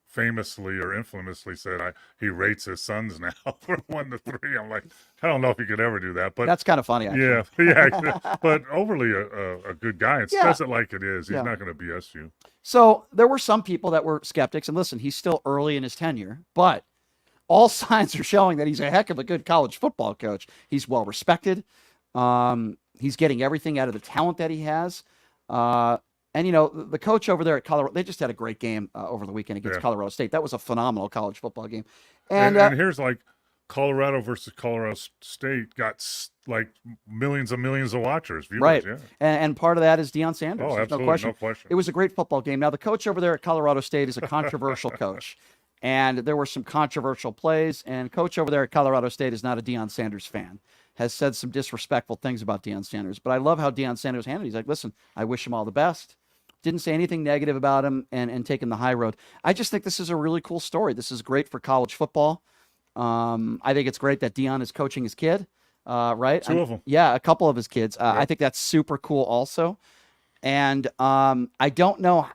famously or infamously said he rates his sons now from 1 to 3. I'm like, I don't know if he could ever do that, but that's kind of funny. Actually. Yeah, but overly a good guy. It says it like it is. He's not going to BS you. So there were some people that were skeptics, and listen, he's still early in his tenure, but all signs are showing that he's a heck of a good college football coach. He's well respected. He's getting everything out of the talent that he has. And, the coach over there at Colorado, they just had a great game over the weekend against Colorado State. That was a phenomenal college football game. And here's Colorado versus Colorado State got millions and millions of watchers, viewers. Right. Yeah. And part of that is Deion Sanders. Oh, There's absolutely. no question. It was a great football game. Now, the coach over there at Colorado State is a controversial coach. And there were some controversial plays. And coach over there at Colorado State is not a Deion Sanders fan. Has said some disrespectful things about Deion Sanders. But I love how Deion Sanders handled it. He's like, listen, I wish him all the best. Didn't say anything negative about him and taking the high road. I just think this is a really cool story. This is great for college football. I think it's great that Deion is coaching his kid, right? Two of them. Yeah, a couple of his kids. I think that's super cool also. And I don't know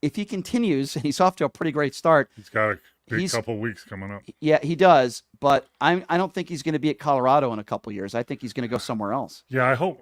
if he continues, and he's off to a pretty great start. He's got a big couple weeks coming up. Yeah, he does. But I don't think he's going to be at Colorado in a couple years. I think he's going to go somewhere else. Yeah, I hope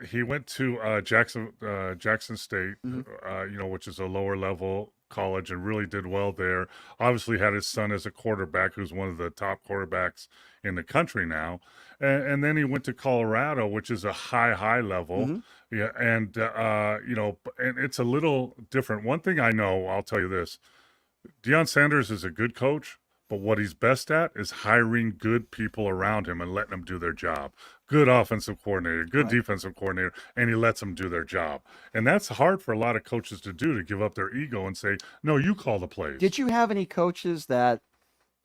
he went to Jackson State, which is a lower level college, and really did well there. Obviously had his son as a quarterback, who's one of the top quarterbacks in the country now. And then he went to Colorado, which is a high level. Yeah. And, and it's a little different. One thing I know, I'll tell you this, Deion Sanders is a good coach, but what he's best at is hiring good people around him and letting them do their job. Good offensive coordinator, good defensive coordinator, and he lets them do their job. And that's hard for a lot of coaches to do, to give up their ego and say, no, you call the plays. Did you have any coaches that,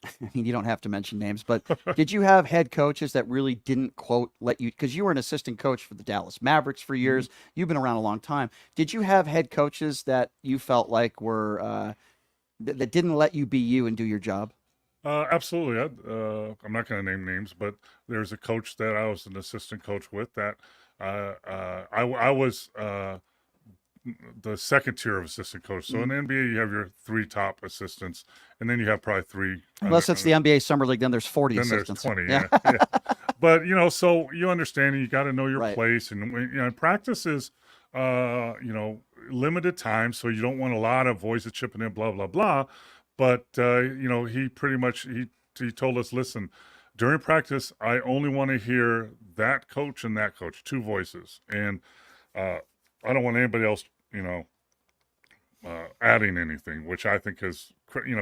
I mean, you don't have to mention names, but did you have head coaches that really didn't, quote, let you, because you were an assistant coach for the Dallas Mavericks for years. You've been around a long time. Did you have head coaches that you felt like were, that didn't let you be you and do your job? Absolutely. I'm not going to name names, but there's a coach that I was an assistant coach with that I was the second tier of assistant coach. So in the NBA, you have your 3 top assistants, and then you have probably 3. Unless it's the NBA Summer League, then there's 40 then assistants. There's 20, yeah. But, so you understand, you got to know your place. And, practice is, limited time, so you don't want a lot of voices chipping in, blah, blah, blah. But, he pretty much, he told us, listen, during practice, I only want to hear that coach and that coach, 2 voices. And I don't want anybody else, adding anything, which I think is,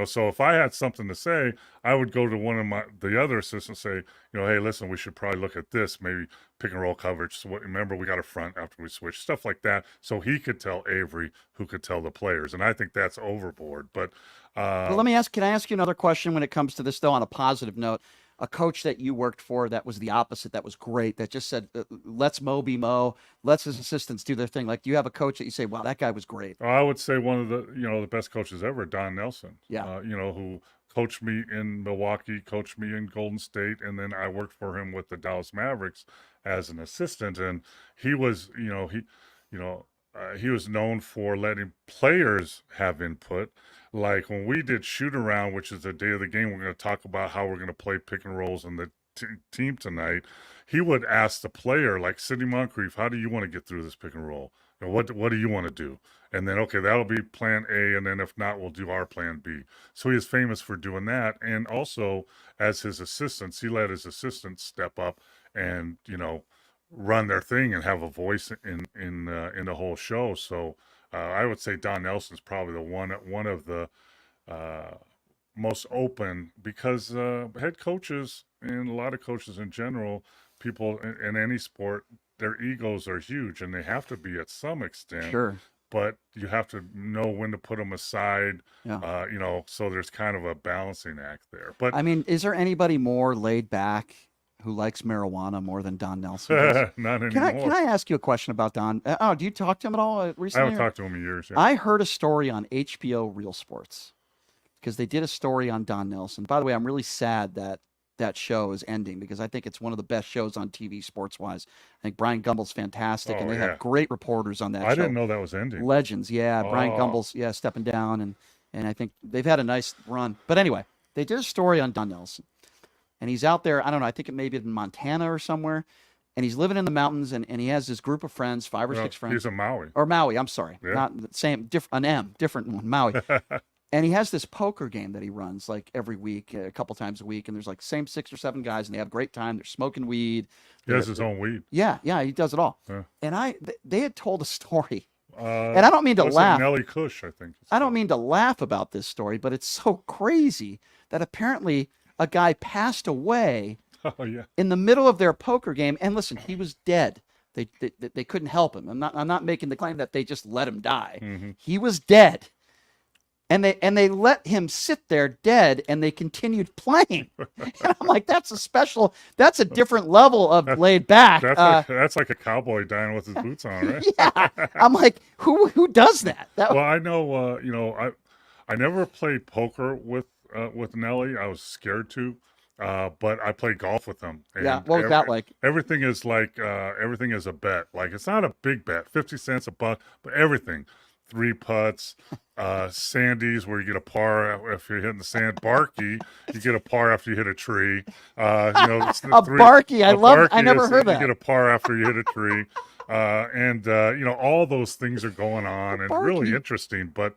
so if I had something to say, I would go to one of the other assistants and say, hey, listen, we should probably look at this, maybe pick and roll coverage. So remember, we got a front after we switch, stuff like that. So he could tell Avery, who could tell the players. And I think that's overboard. But well, can I ask you another question when it comes to this, though, on a positive note? A coach that you worked for that was the opposite, that was great, that just said, let's Mo be Mo, let's his assistants do their thing. Like, do you have a coach that you say, wow, that guy was great? I would say one of the, the best coaches ever, Don Nelson. Yeah. Who coached me in Milwaukee, coached me in Golden State, and then I worked for him with the Dallas Mavericks as an assistant. And he was, he was known for letting players have input. Like when we did shoot around, which is the day of the game, we're going to talk about how we're going to play pick and rolls in the team tonight. He would ask the player, like Sidney Moncrief, how do you want to get through this pick and roll? What do you want to do? And then, okay, that'll be plan A. And then if not, we'll do our plan B. So he is famous for doing that. And also as his assistants, he let his assistants step up and, run their thing and have a voice in the whole show. So I would say Don Nelson's probably the one of the most open, because head coaches and a lot of coaches in general, people in any sport, their egos are huge and they have to be at some extent. Sure. But you have to know when to put them aside, Yeah. So there's kind of a balancing act there. But I mean, is there anybody more laid back who likes marijuana more than Don Nelson does? Not anymore. Can I ask you a question about Don? Do you talk to him at all recently? I haven't talked to him in years. Yeah. I heard a story on HBO Real Sports because they did a story on Don Nelson. By the way, I'm really sad that that show is ending, because I think it's one of the best shows on TV sports wise. I think Brian Gumbel's fantastic, and they have great reporters on that show. I didn't know that was ending. Legends, yeah. Brian Gumbel's stepping down, and I think they've had a nice run. But anyway, they did a story on Don Nelson, and he's out there. I don't know. I think it may be in Montana or somewhere. And he's living in the mountains, and he has this group of friends, 5 or 6 friends. He's in Maui. Or Maui, I'm sorry. Yeah. Not the same, different one, Maui. And he has this poker game that he runs like every week, a couple times a week. And there's like same 6 or 7 guys, and they have a great time. They're smoking weed. He has his own weed. Yeah, he does it all. Yeah. And they had told a story. And I don't mean to laugh. Nelly Kush, I think. I don't mean to laugh about this story, but it's so crazy that apparently a guy passed away in the middle of their poker game. And listen, he was dead. They couldn't help him. I'm not making the claim that they just let him die. Mm-hmm. He was dead. And they let him sit there dead, and they continued playing. And I'm like, that's a different level of laid back. That's like a cowboy dying with his boots on, right? Yeah. I'm like, who does that? Well, I know, I never played poker with Nelly. I was scared to, but I played golf with him. And yeah. What was that like? Everything is everything is a bet. Like, it's not a big bet, 50 cents a buck, but everything. 3 putts, sandies where you get a par if you're hitting the sand. Barkey, you get a par after you hit a tree. Barkey, I never heard that. You get a par after you hit a tree. All those things are going on and really interesting. But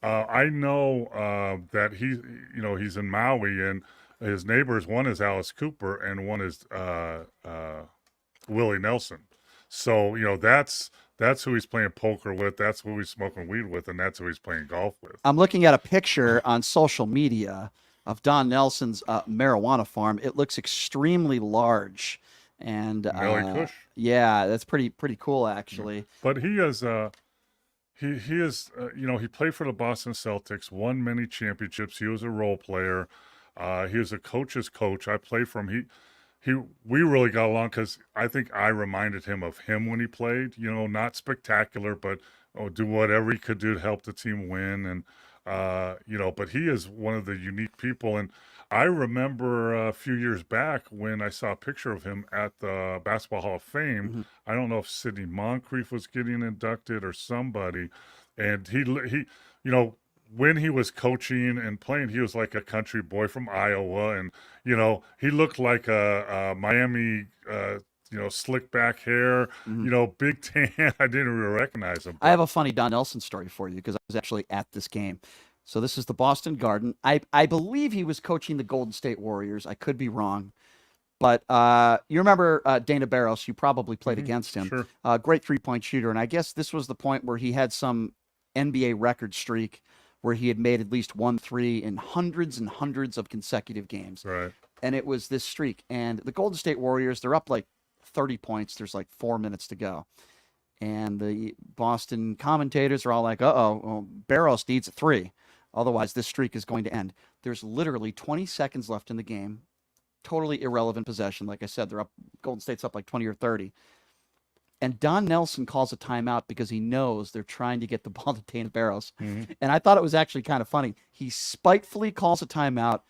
I know that he's in Maui, and his neighbors, one is Alice Cooper and one is Willie Nelson. So, that's who he's playing poker with. That's who he's smoking weed with, and that's who he's playing golf with. I'm looking at a picture on social media of Don Nelson's marijuana farm. It looks extremely large, and Nelly Kush. Yeah, that's pretty cool actually. But he is he played for the Boston Celtics, won many championships. He was a role player. He was a coach's coach. I played for him. We really got along because I think I reminded him of him when he played. Not spectacular, but do whatever he could do to help the team win. And but he is one of the unique people. And I remember a few years back when I saw a picture of him at the Basketball Hall of Fame. Mm-hmm. I don't know if Sidney Moncrief was getting inducted or somebody, and he when he was coaching and playing, he was like a country boy from Iowa, and he looked like a Miami, slick back hair, big tan. I didn't even recognize him. I have a funny Don Nelson story for you because I was actually at this game. So this is the Boston Garden. I believe he was coaching the Golden State Warriors. I could be wrong. But you remember Dana Barros, you probably played against him. Sure. Great three-point shooter. And I guess this was the point where he had some NBA record streak where he had made at least 1 3 in hundreds and hundreds of consecutive games. Right. And it was this streak. And the Golden State Warriors, they're up like 30 points. There's like 4 minutes to go. And the Boston commentators are all like, well, Barros needs a 3. Otherwise, this streak is going to end. There's literally 20 seconds left in the game. Totally irrelevant possession. Like I said, Golden State's up like 20 or 30. And Don Nelson calls a timeout because he knows they're trying to get the ball to Dana Barros. Mm-hmm. And I thought it was actually kind of funny. He spitefully calls a timeout,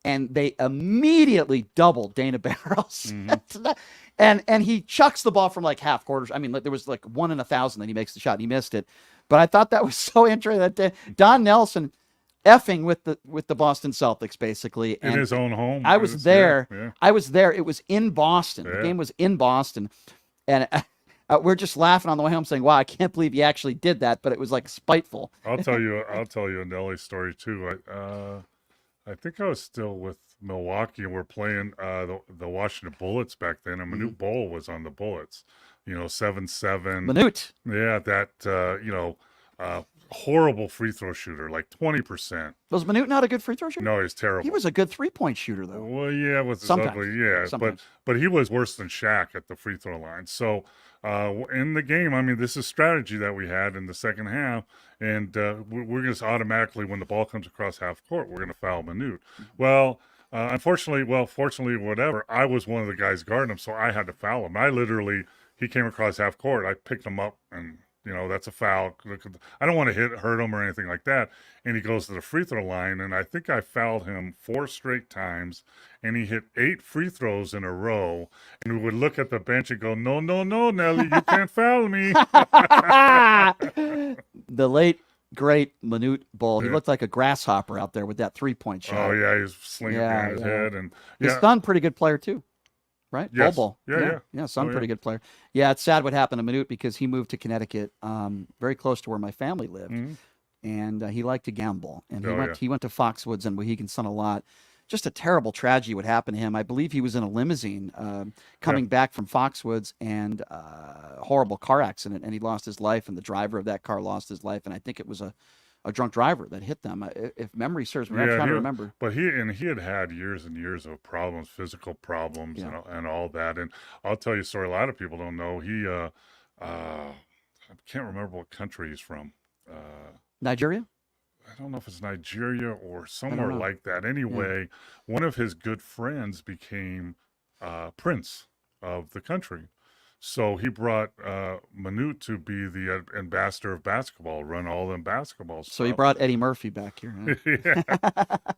and they immediately double Dana Barros. Mm-hmm. and he chucks the ball from like half quarters. I mean, there was like 1 in 1,000 that he makes the shot. He missed it. But I thought that was so interesting that Don Nelson effing with the Boston Celtics, basically. In his own home. I was there. Yeah. I was there. It was in Boston. Yeah. The game was in Boston. And we're just laughing on the way home saying, wow, I can't believe he actually did that. But it was like spiteful. I'll tell you a Nelly story too. I think I was still with Milwaukee, and we're playing the Washington Bullets back then. And Manute Bol was on the Bullets. 7-7. Manute. Yeah, that horrible free throw shooter, like 20%. Was Manute not a good free throw shooter? No, he's terrible. He was a good 3-point shooter, though. Well, yeah, with his Sometimes. ugly, yeah, Sometimes. but he was worse than Shaq at the free throw line. So in the game, I mean, this is strategy that we had in the second half, and we're just automatically, when the ball comes across half court, we're going to foul Manute. Well, fortunately, whatever, I was one of the guys guarding him, so I had to foul him. He came across half court, I picked him up and that's a foul. I don't want to hurt him or anything like that. And he goes to the free throw line, and I think I fouled him 4 straight times, and he hit 8 free throws in a row. And we would look at the bench and go, no, Nelly, you can't foul me. The late, great Manute Bol. He looked like a grasshopper out there with that 3-point shot. Oh, yeah, he was slinging behind his head. And his son, pretty good player, too. Right? Yes. Bol. Yeah, son, pretty good player. Yeah, it's sad what happened to Manute because he moved to Connecticut, very close to where my family lived. Mm-hmm. And he liked to gamble. And he went to Foxwoods and Mohegan Sun a lot. Just a terrible tragedy would happen to him. I believe he was in a limousine coming back from Foxwoods, and a horrible car accident, and he lost his life, and the driver of that car lost his life, and I think it was a drunk driver that hit them. If memory serves me, I'm trying to remember. But he had years and years of problems, physical problems, and all that. And I'll tell you a story a lot of people don't know. He, I can't remember what country he's from. Nigeria? I don't know if it's Nigeria or somewhere like that. Anyway, one of his good friends became prince of the country. So he brought Manute to be the ambassador of basketball, run all them basketball stuff. So he brought Eddie Murphy back here. Huh?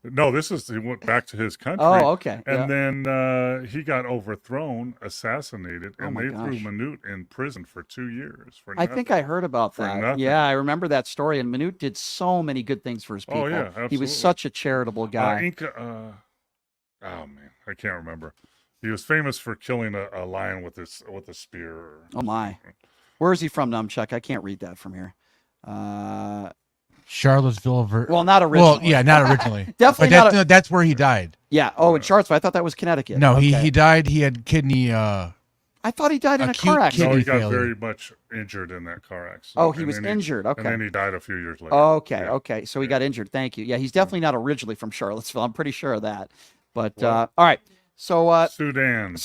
No, he went back to his country. Oh, okay. And then he got overthrown, assassinated, and they threw Manute in prison for 2 years. I think I heard about that. Yeah, I remember that story. And Manute did so many good things for his people. Oh, yeah, absolutely. He was such a charitable guy. Oh, man, I can't remember. He was famous for killing a lion with a spear. Oh my! Where is he from, Numchuck? I can't read that from here. Charlottesville. Well, not originally. Well, yeah, not originally. Definitely but that's where he died. Yeah. Oh, in Charlottesville. I thought that was Connecticut. No, he died. He had kidney. I thought he died in a car accident. No, he got very much injured in that car accident. Oh, he was injured. Okay. And then he died a few years later. Okay. So he got injured. Thank you. Yeah, he's definitely not originally from Charlottesville. I'm pretty sure of that. But all right. So Sudan.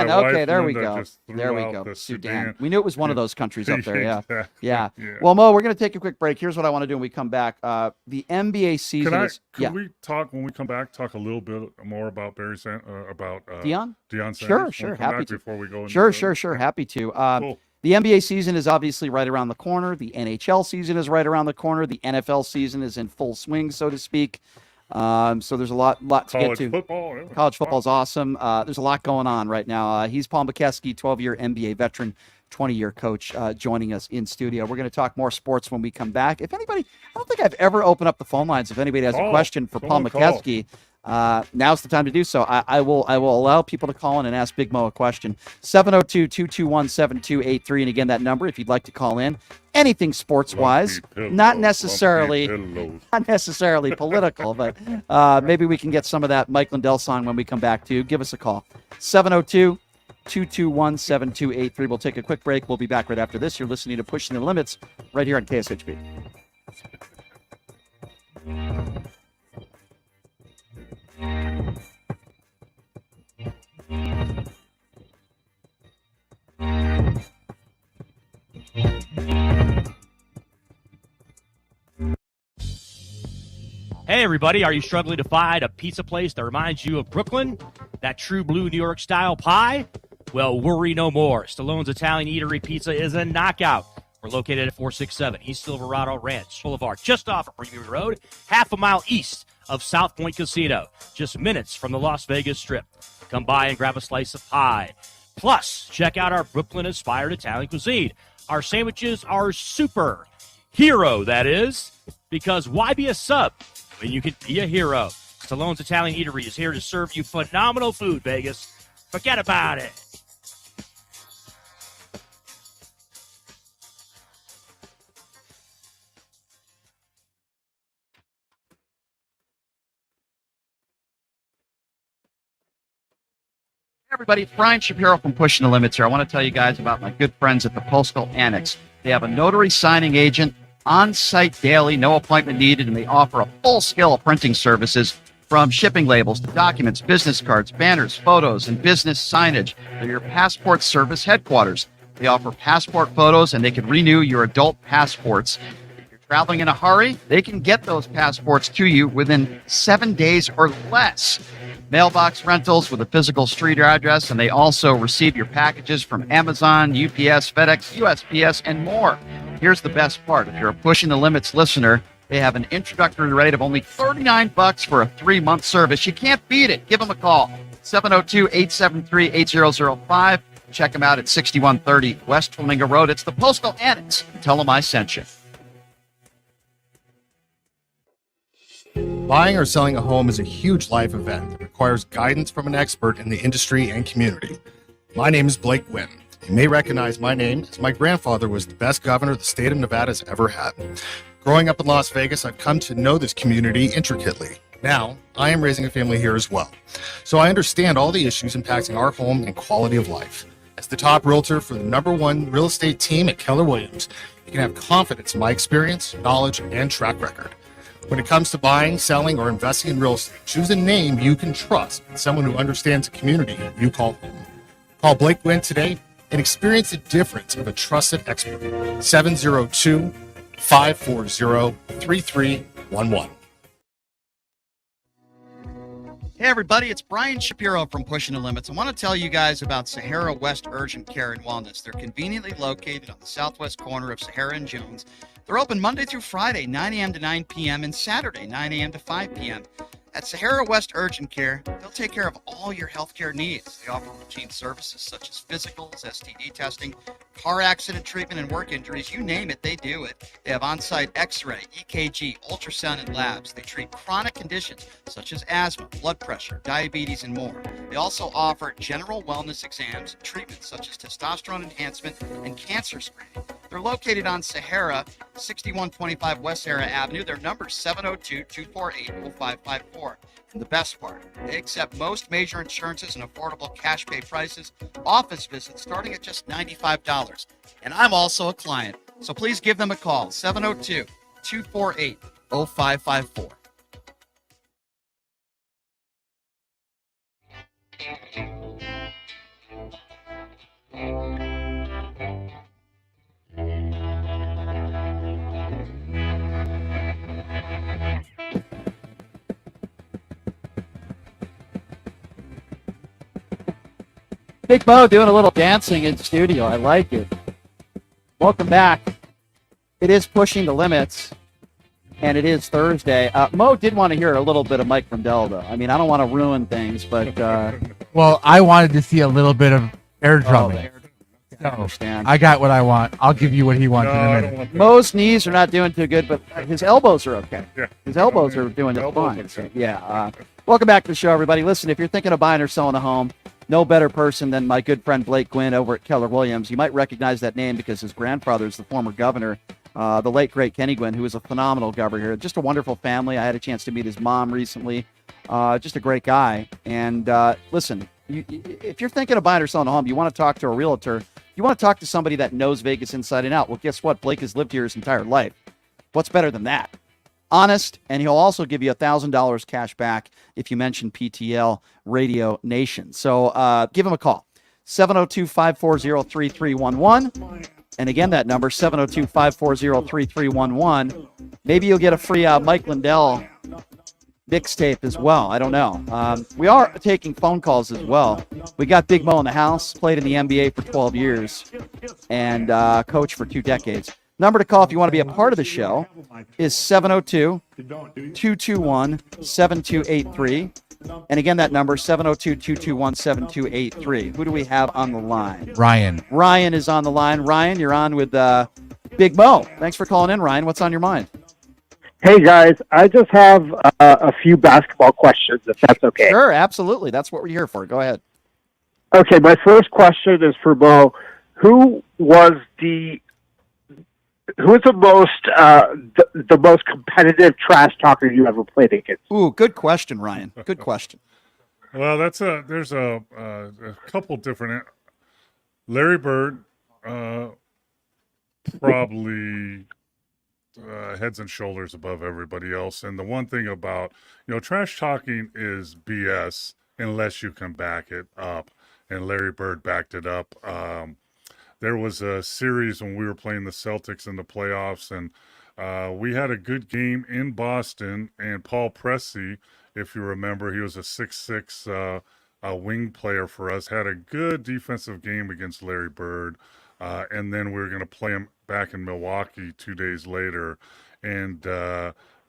Okay, there we go. There we go. Sudan. We knew it was one of those countries up there. Yeah. Exactly. Yeah. Well, Mo, we're going to take a quick break. Here's what I want to do when we come back. The NBA season Can we talk when we come back? Talk a little bit more about Deion Sanders? Sure. Happy to. Before we go into Sure. Happy to. Cool. The NBA season is obviously right around the corner. The NHL season is right around the corner. The NFL season is in full swing, so to speak. So there's a lot to get to. College football is awesome. There's a lot going on right now. He's Paul Mokeski, 12-year NBA veteran, 20-year coach, joining us in studio. We're going to talk more sports when we come back. If anybody, I don't think I've ever opened up the phone lines. If anybody has a question for Paul Mokeski, now's the time to do so. I will allow people to call in and ask Big Mo a question. 702-221-7283. And again, that number, if you'd like to call in, anything sports-wise, not necessarily political, but maybe we can get some of that Mike Lindell song when we come back to. Give us a call. 702-221-7283. We'll take a quick break. We'll be back right after this. You're listening to Pushing the Limits right here on KSHP. Hey everybody, are you struggling to find a pizza place that reminds you of Brooklyn? That true blue New York style pie? Well, worry no more. Stallone's Italian Eatery Pizza is a knockout. We're located at 467 East Silverado Ranch Boulevard, just off of Premium Road, half a mile east of South Point Casino, just minutes from the Las Vegas Strip. Come by and grab a slice of pie. Plus, check out our Brooklyn-inspired Italian cuisine. Our sandwiches are super. Hero, that is. Because why be a sub when you can be a hero? Stallone's Italian Eatery is here to serve you phenomenal food, Vegas. Forget about it. Hey everybody, it's Brian Shapiro from Pushing the Limits here. I want to tell you guys about my good friends at the Postal Annex. They have a notary signing agent on-site daily, no appointment needed, and they offer a full scale of printing services from shipping labels to documents, business cards, banners, photos, and business signage. They're your passport service headquarters. They offer passport photos, and they can renew your adult passports. If you're traveling in a hurry, they can get those passports to you within 7 days or less. Mailbox rentals with a physical street address, and they also receive your packages from Amazon, UPS, FedEx, USPS, and more. here's the best part. If you're a Pushing the Limits listener, they have an introductory rate of only $39 for a 3-month service. You can't beat it. Give them a call, 702-873-8005. Check them out at 6130 West Flamingo Road. It's the Postal Annex. Tell them I sent you. Buying or selling a home is a huge life event that requires guidance from an expert in the industry and community. My name is Blake Wynn. You may recognize my name as my grandfather was the best governor the state of Nevada has ever had. Growing up in Las Vegas, I've come to know this community intricately. Now, I am raising a family here as well, so I understand all the issues impacting our home and quality of life. As the top realtor for the #1 real estate team at Keller Williams, you can have confidence in my experience, knowledge, and track record. When it comes to buying, selling, or investing in real estate, choose a name you can trust and someone who understands the community you call home. Call Blake Wynn today and experience the difference of a trusted expert. 702-540-3311. Hey everybody, it's Brian Shapiro from Pushing the Limits. I want to tell you guys about Sahara West Urgent Care and Wellness. They're conveniently located on the southwest corner of Sahara and Jones. They're open Monday through Friday, 9 a.m. to 9 p.m. and Saturday, 9 a.m. to 5 p.m. At Sahara West Urgent Care, they'll take care of all your healthcare needs. They offer routine services such as physicals, STD testing, car accident treatment, and work injuries. You name it, they do it. They have on-site x-ray, EKG, ultrasound, and labs. They treat chronic conditions such as asthma, blood pressure, diabetes, and more. They also offer general wellness exams, treatments such as testosterone enhancement and cancer screening. They're located on Sahara, 6125 West Sahara Avenue. Their number is 702-248-0554. And the best part, they accept most major insurances and affordable cash pay prices, office visits starting at just $95. And I'm also a client, so please give them a call, 702-248-0554. Big Mo doing a little dancing in studio. I like it. Welcome back. It is Pushing the Limits, and it is Thursday. Mo did want to hear a little bit of Mike Lindell, though. I mean, I don't want to ruin things, but... well, I wanted to see a little bit of air drumming. I understand. I got what I want. I'll give you what he wants in a minute. Mo's knees are not doing too good, but his elbows are okay. Yeah. His elbows are doing just fine. So, yeah. Welcome back to the show, everybody. Listen, if you're thinking of buying or selling a home, no better person than my good friend Blake Gwynn over at Keller Williams. You might recognize that name because his grandfather is the former governor, the late, great Kenny Gwynn, who was a phenomenal governor here. Just a wonderful family. I had a chance to meet his mom recently. Just a great guy. And listen, if you're thinking of buying or selling a home, you want to talk to a realtor. You want to talk to somebody that knows Vegas inside and out. Well, guess what? Blake has lived here his entire life. What's better than that? Honest, and he'll also give you $1,000 cash back if you mention PTL Radio Nation. So give him a call, 702-540-3311. And again, that number, 702-540-3311. Maybe you'll get a free Mike Lindell mixtape as well. I don't know. We are taking phone calls as well. We got Big Mo in the house, played in the NBA for 12 years, and coached for 2 decades. Number to call if you want to be a part of the show is 702-221-7283. And again, that number, 702-221-7283. Who do we have on the line? Ryan. Ryan is on the line. Ryan, you're on with Big Mo. Thanks for calling in, Ryan. What's on your mind? Hey, guys. I just have a few basketball questions, if that's okay. Sure, absolutely. That's what we're here for. Go ahead. Okay, my first question is for Mo. Who was the most competitive trash talker you ever played against? Ooh, good question, Ryan. Good question. Well, there's a couple different. Larry Bird, probably heads and shoulders above everybody else. And the one thing about trash talking is BS unless you can back it up. And Larry Bird backed it up. There was a series when we were playing the Celtics in the playoffs, and we had a good game in Boston, and Paul Pressey, if you remember, he was a 6'6" wing player for us, had a good defensive game against Larry Bird. and then we were going to play them back in Milwaukee 2 days later. And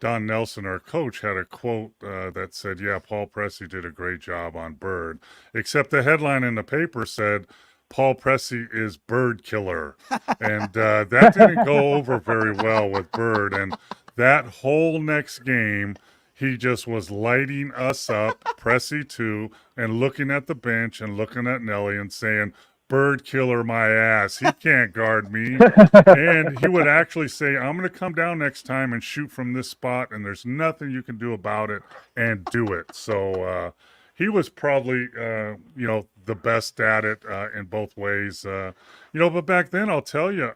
Don Nelson, our coach, had a quote that said, yeah, Paul Pressey did a great job on Bird, except the headline in the paper said, Paul Pressey is Bird Killer. And that didn't go over very well with Bird. And that whole next game, he just was lighting us up, Pressey too, and looking at the bench and looking at Nelly and saying, Bird Killer my ass. He can't guard me. And he would actually say, I'm going to come down next time and shoot from this spot, and there's nothing you can do about it, and do it. So he was probably, the best at it in both ways. But back then, I'll tell you,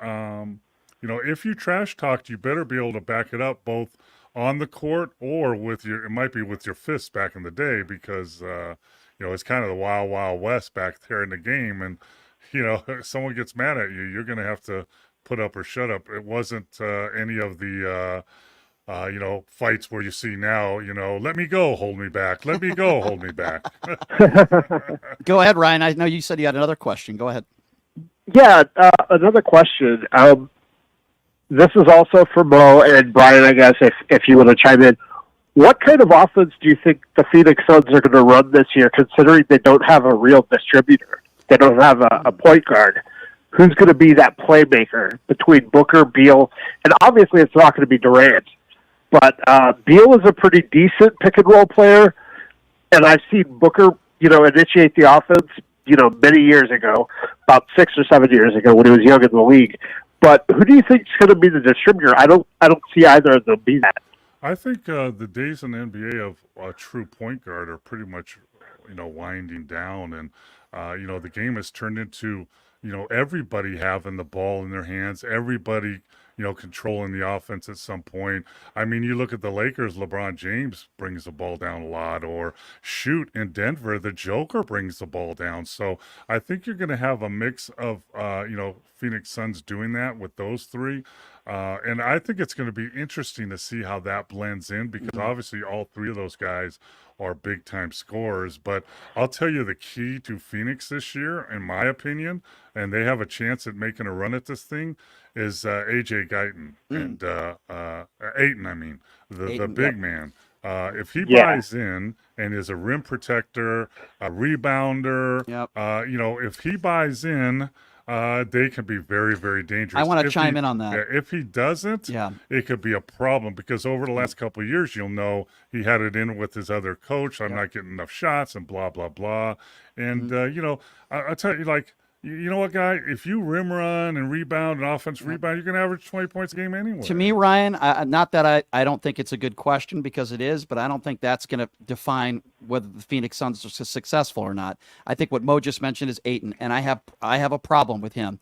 if you trash talked, you better be able to back it up both on the court or it might be with your fists back in the day, because, it's kind of the wild, wild west back there in the game. And, if someone gets mad at you, you're going to have to put up or shut up. It wasn't any of the, fights where you see now, let me go, hold me back. Let me go, hold me back. Go ahead, Ryan. I know you said you had another question. Go ahead. Yeah, another question. This is also for Mo and Brian, I guess, if you want to chime in. What kind of offense do you think the Phoenix Suns are going to run this year, considering they don't have a real distributor? They don't have a point guard. Who's going to be that playmaker between Booker, Beal, and obviously it's not going to be Durant. But Beal is a pretty decent pick-and-roll player, and I've seen Booker, initiate the offense, many years ago, about 6 or 7 years ago when he was young in the league. But who do you think is going to be the distributor? I don't see either of them be that. I think the days in the NBA of a true point guard are pretty much, winding down. And, the game has turned into, everybody having the ball in their hands, everybody, controlling the offense at some point. I mean, you look at the Lakers, LeBron James brings the ball down a lot, or shoot in Denver, the Joker brings the ball down. So I think you're going to have a mix of, Phoenix Suns doing that with those three. And I think it's going to be interesting to see how that blends in, because obviously all three of those guys are big time scorers. But I'll tell you, the key to Phoenix this year, in my opinion, and they have a chance at making a run at this thing, is AJ Guyton and Ayton. I mean, the big man. If he buys in and is a rim protector, a rebounder, if he buys in, they can be very, very dangerous. I want to chime in on that. If he doesn't, it could be a problem, because over the last couple of years, you'll know he had it in with his other coach. I'm not getting enough shots and blah, blah, blah. And, I'll tell you, you know what, guy? If you rim run and rebound and offensive rebound, you can average 20 points a game anyway. To me, Ryan, not that I don't think it's a good question, because it is, but I don't think that's going to define whether the Phoenix Suns are successful or not. I think what Mo just mentioned is Ayton, and I have a problem with him.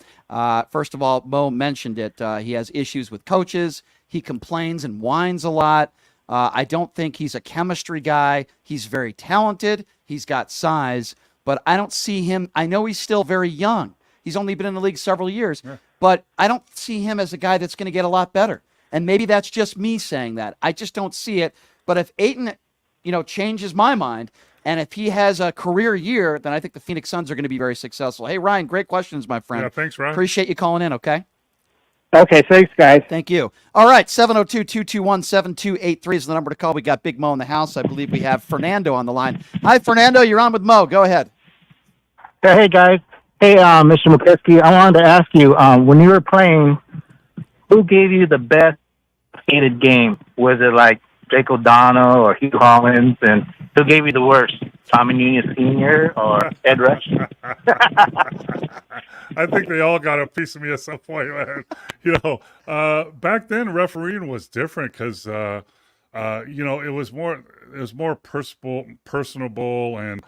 First of all, Mo mentioned it. He has issues with coaches. He complains and whines a lot. I don't think he's a chemistry guy. He's very talented. He's got size. But I don't see him. I know he's still very young. He's only been in the league several years. But I don't see him as a guy that's going to get a lot better. And maybe that's just me saying that. I just don't see it. But if Ayton, changes my mind, and if he has a career year, then I think the Phoenix Suns are going to be very successful. Hey, Ryan, great questions, my friend. Yeah, thanks, Ryan. Appreciate you calling in, okay? Okay, thanks, guys. Thank you. All right, 702-221-7283 is the number to call. We got Big Mo in the house. I believe we have Fernando on the line. Hi, Fernando. You're on with Mo. Go ahead. Hey, guys. Hey, Mr. Mokeski, I wanted to ask you, when you were playing, who gave you the best hated game? Was it like Jake O'Donnell or Hugh Hollins? And who gave you the worst? Tommy Nunez Sr. or Ed Rush? I think they all got a piece of me at some point, man. Back then refereeing was different, because it was more personable and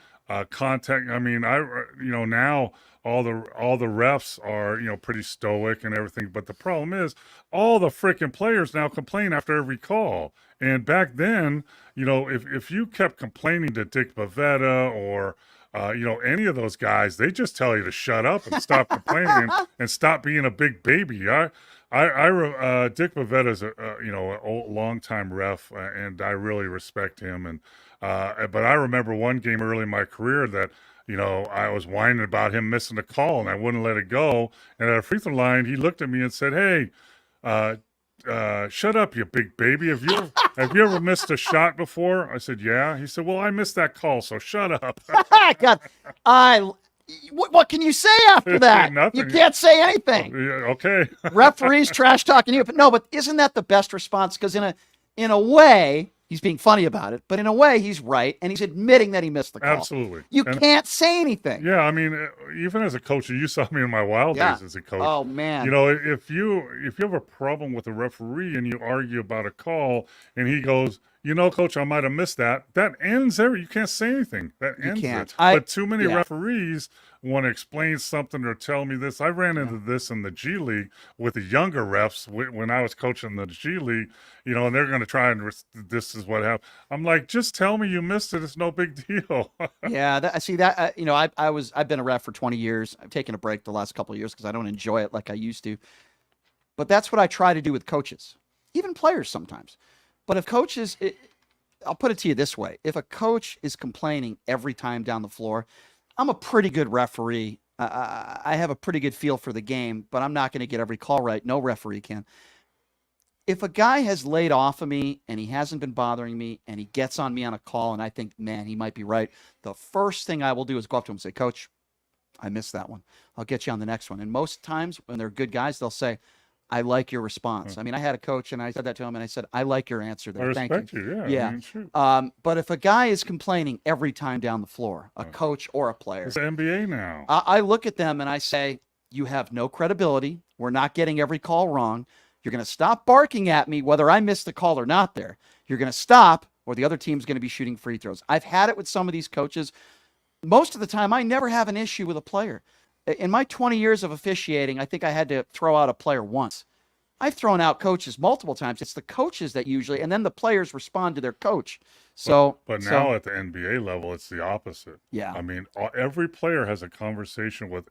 contact. I mean, now all the refs are pretty stoic and everything, but the problem is all the freaking players now complain after every call. And back then, if you kept complaining to Dick Bavetta or any of those guys, they just tell you to shut up and stop complaining and stop being a big baby. Dick Bavetta is a long time ref, and I really respect him. And But I remember one game early in my career that, I was whining about him missing a call and I wouldn't let it go. And at a free throw line, he looked at me and said, "Hey, shut up, you big baby. Have you ever missed a shot before?" I said, "Yeah." He said, "Well, I missed that call, so shut up." God, what can you say after that? Nothing. You can't say anything. Yeah, okay. Referees trash talking you, but no. But isn't that the best response? Because in a way, he's being funny about it, but in a way, he's right, and he's admitting that he missed the call. Absolutely. You can't say anything. Yeah, I mean, even as a coach, you saw me in my wild days as a coach. Oh man. If you have a problem with a referee and you argue about a call, and he goes, "Coach, I might have missed that." That ends there. You can't say anything. That ends it. But too many referees want to explain something or tell me this. I ran into this in the G League with the younger refs when I was coaching the G League, and they're going to try and this is what happened. I'm like, just tell me you missed it. It's no big deal. Yeah, I've been a ref for 20 years. I've taken a break the last couple of years because I don't enjoy it like I used to. But that's what I try to do with coaches, even players sometimes. But if coaches, I'll put it to you this way. If a coach is complaining every time down the floor, I'm a pretty good referee. I have a pretty good feel for the game, but I'm not going to get every call right. No referee can. If a guy has laid off of me and he hasn't been bothering me and he gets on me on a call and I think, man, he might be right, the first thing I will do is go up to him and say, "Coach, I missed that one. I'll get you on the next one." And most times when they're good guys, they'll say, "I like your response." I mean, I had a coach and I said that to him and I said, "I like your answer there. I Thank respect you." you. Yeah. I mean, sure. But if a guy is complaining every time down the floor, a coach or a player, It's the NBA now. I look at them and I say, "You have no credibility. We're not getting every call wrong. You're going to stop barking at me whether I missed the call or not there. You're going to stop or the other team's going to be shooting free throws." I've had it with some of these coaches. Most of the time, I never have an issue with a player. In my 20 years of officiating, I think I had to throw out a player once. I've thrown out coaches multiple times. It's the coaches that usually, and then the players respond to their coach. So, but now at the NBA level, it's the opposite. Yeah. I mean, every player has a conversation with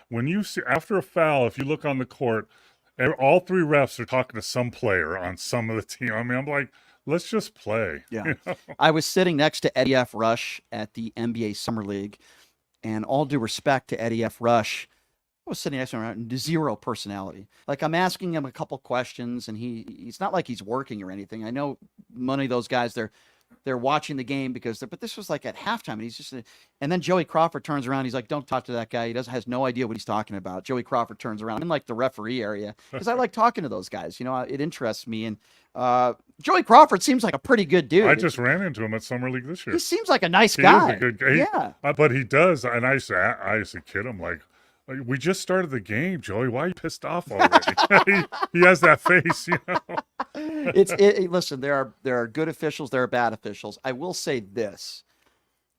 when you see after a foul, if you look on the court, all three refs are talking to some player on some of the team. I mean, I'm like, let's just play. Yeah. I was sitting next to Eddie F. Rush at the NBA Summer League, and all due respect to Eddie F. Rush, I was sitting next to him, zero personality. Like, I'm asking him a couple questions, and he's not like he's working or anything. I know many of those guys, they're watching the game but this was like at halftime, and he's just, and then Joey Crawford turns around. He's like, "Don't talk to that guy. He has no idea what he's talking about." Joey Crawford turns around in like the referee area because I like talking to those guys. It interests me. And Joey Crawford seems like a pretty good dude. I just ran into him at Summer League this year. He seems like a nice guy. He is a good guy. Yeah. But he does, and I used to kid him like, "We just started the game, Joey. Why are you pissed off already?" he has that face, Listen, there are good officials, there are bad officials. I will say this.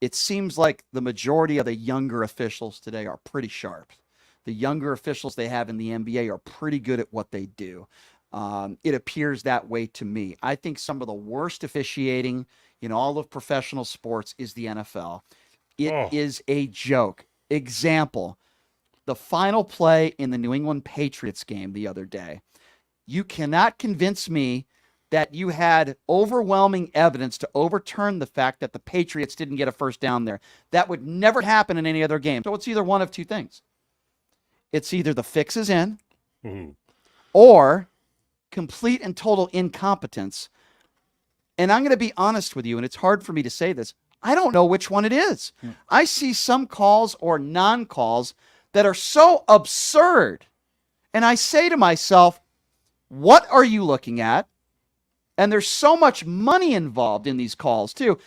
It seems like the majority of the younger officials today are pretty sharp. The younger officials they have in the NBA are pretty good at what they do. It appears that way to me. I think some of the worst officiating in all of professional sports is the NFL. It is a joke. Example, the final play in the New England Patriots game the other day. You cannot convince me that you had overwhelming evidence to overturn the fact that the Patriots didn't get a first down there. That would never happen in any other game. So it's either one of two things. It's either the fix is in or complete and total incompetence. And I'm going to be honest with you, and it's hard for me to say this. I don't know which one it is. I see some calls or non-calls that are so absurd. And I say to myself, what are you looking at? And there's so much money involved in these calls, too.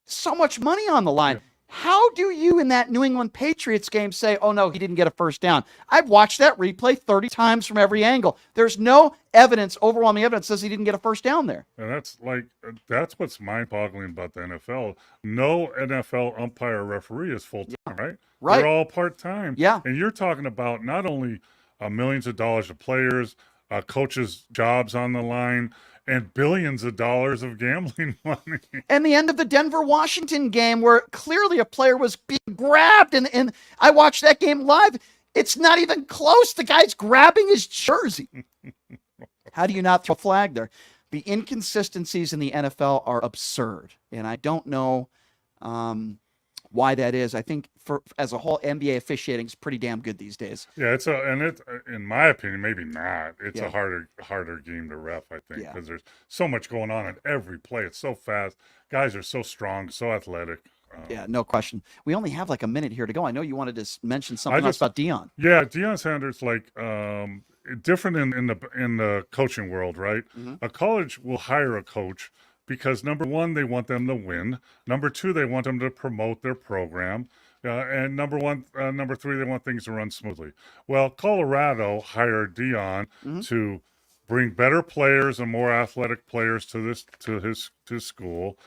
So much money on the line. How do you, in that New England Patriots game, say, "Oh, no, he didn't get a first down"? I've watched that replay 30 times from every angle. There's no evidence, overwhelming evidence, says he didn't get a first down there. And that's what's mind-boggling about the NFL. No NFL umpire or referee is full-time, right? Right. They're all part-time. Yeah. And you're talking about not only millions of dollars of players, coaches' jobs on the line, and billions of dollars of gambling money. And the end of the Denver-Washington game where clearly a player was being grabbed, and I watched that game live. It's not even close. The guy's grabbing his jersey. How do you not throw a flag there? the inconsistencies in the NFL are absurd, and I don't know why that is. I think for as a whole, NBA officiating is pretty damn good these days. Yeah, in my opinion, maybe not. It's Yeah. a harder game to ref, I think, Yeah. because there's so much going on in every play. It's so fast. Guys are so strong, so athletic. Yeah, no question. We only have like a minute here to go. I know you wanted to mention something else about Deion. Yeah, Deion Sanders, like different in the coaching world, right? Mhm. A college will hire a coach because number one, they want them to win. Number two, they want them to promote their program. And number three, they want things to run smoothly. Well, Colorado hired Deion to bring better players and more athletic players to his school.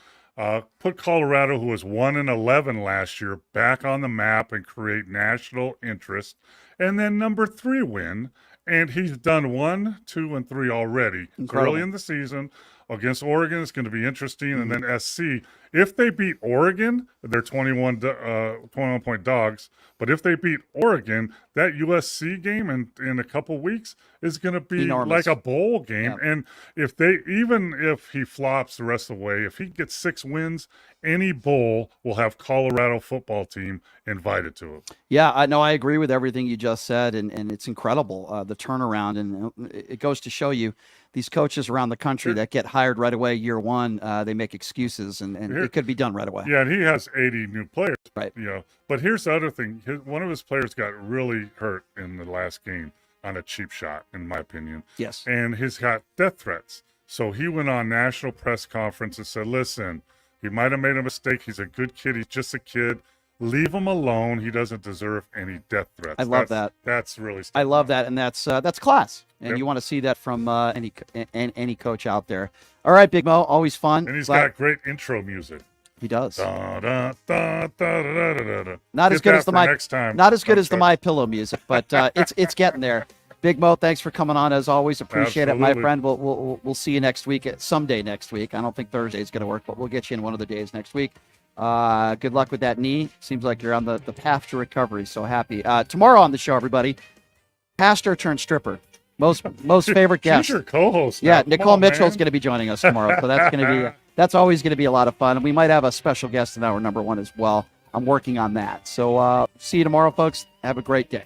Put Colorado, who was 1-11 last year, back on the map and create national interest. And then number three, win. And he's done 1, 2, and 3 already. Incredible. Early in the season against Oregon, it's going to be interesting. And then SC, if they beat Oregon, they're 21-point dogs. But if they beat Oregon, that USC game in a couple weeks is going to be Enormous. like a bowl game. Yeah. And even if he flops the rest of the way, if he gets 6 wins, any bowl will have Colorado football team invited to it. Yeah, I agree with everything you just said, and it's incredible, the turnaround. And it goes to show you these coaches around the country that get hired right away year one, they make excuses, and it could be done right away. Yeah, and he has 80 new players. Right. You know, but here's the other thing. One of his players got really hurt in the last game on a cheap shot, in my opinion. Yes. And he's got death threats. So he went on national press conference and said, listen, he might have made a mistake. He's a good kid. He's just a kid. Leave him alone. He doesn't deserve any death threats. I love that. That's really I love that, and that's class. And Yep. you want to see that from any coach out there. All right, Big Mo, always fun. And he's got great intro music. He does. Da, da, da, da, da, da, da, da. Not as Get good that as the for My next time. not as good as the Okay. My Pillow music, but it's getting there. Big Mo, thanks for coming on as always. Appreciate it, my Absolutely. friend. We'll see you next week, someday next week. I don't think Thursday is going to work, but we'll get you in one of the days next week. Good luck with that knee. Seems like you're on the path to recovery. So happy. Tomorrow on the show, everybody, pastor turned stripper. Most favorite guest. She's your co-host. Yeah, now. Come Nicole on, Mitchell's man. going to be joining us tomorrow, so that's going to be that's always going to be a lot of fun. And we might have a special guest in hour number 1 as well. I'm working on that. So see you tomorrow, folks. Have a great day.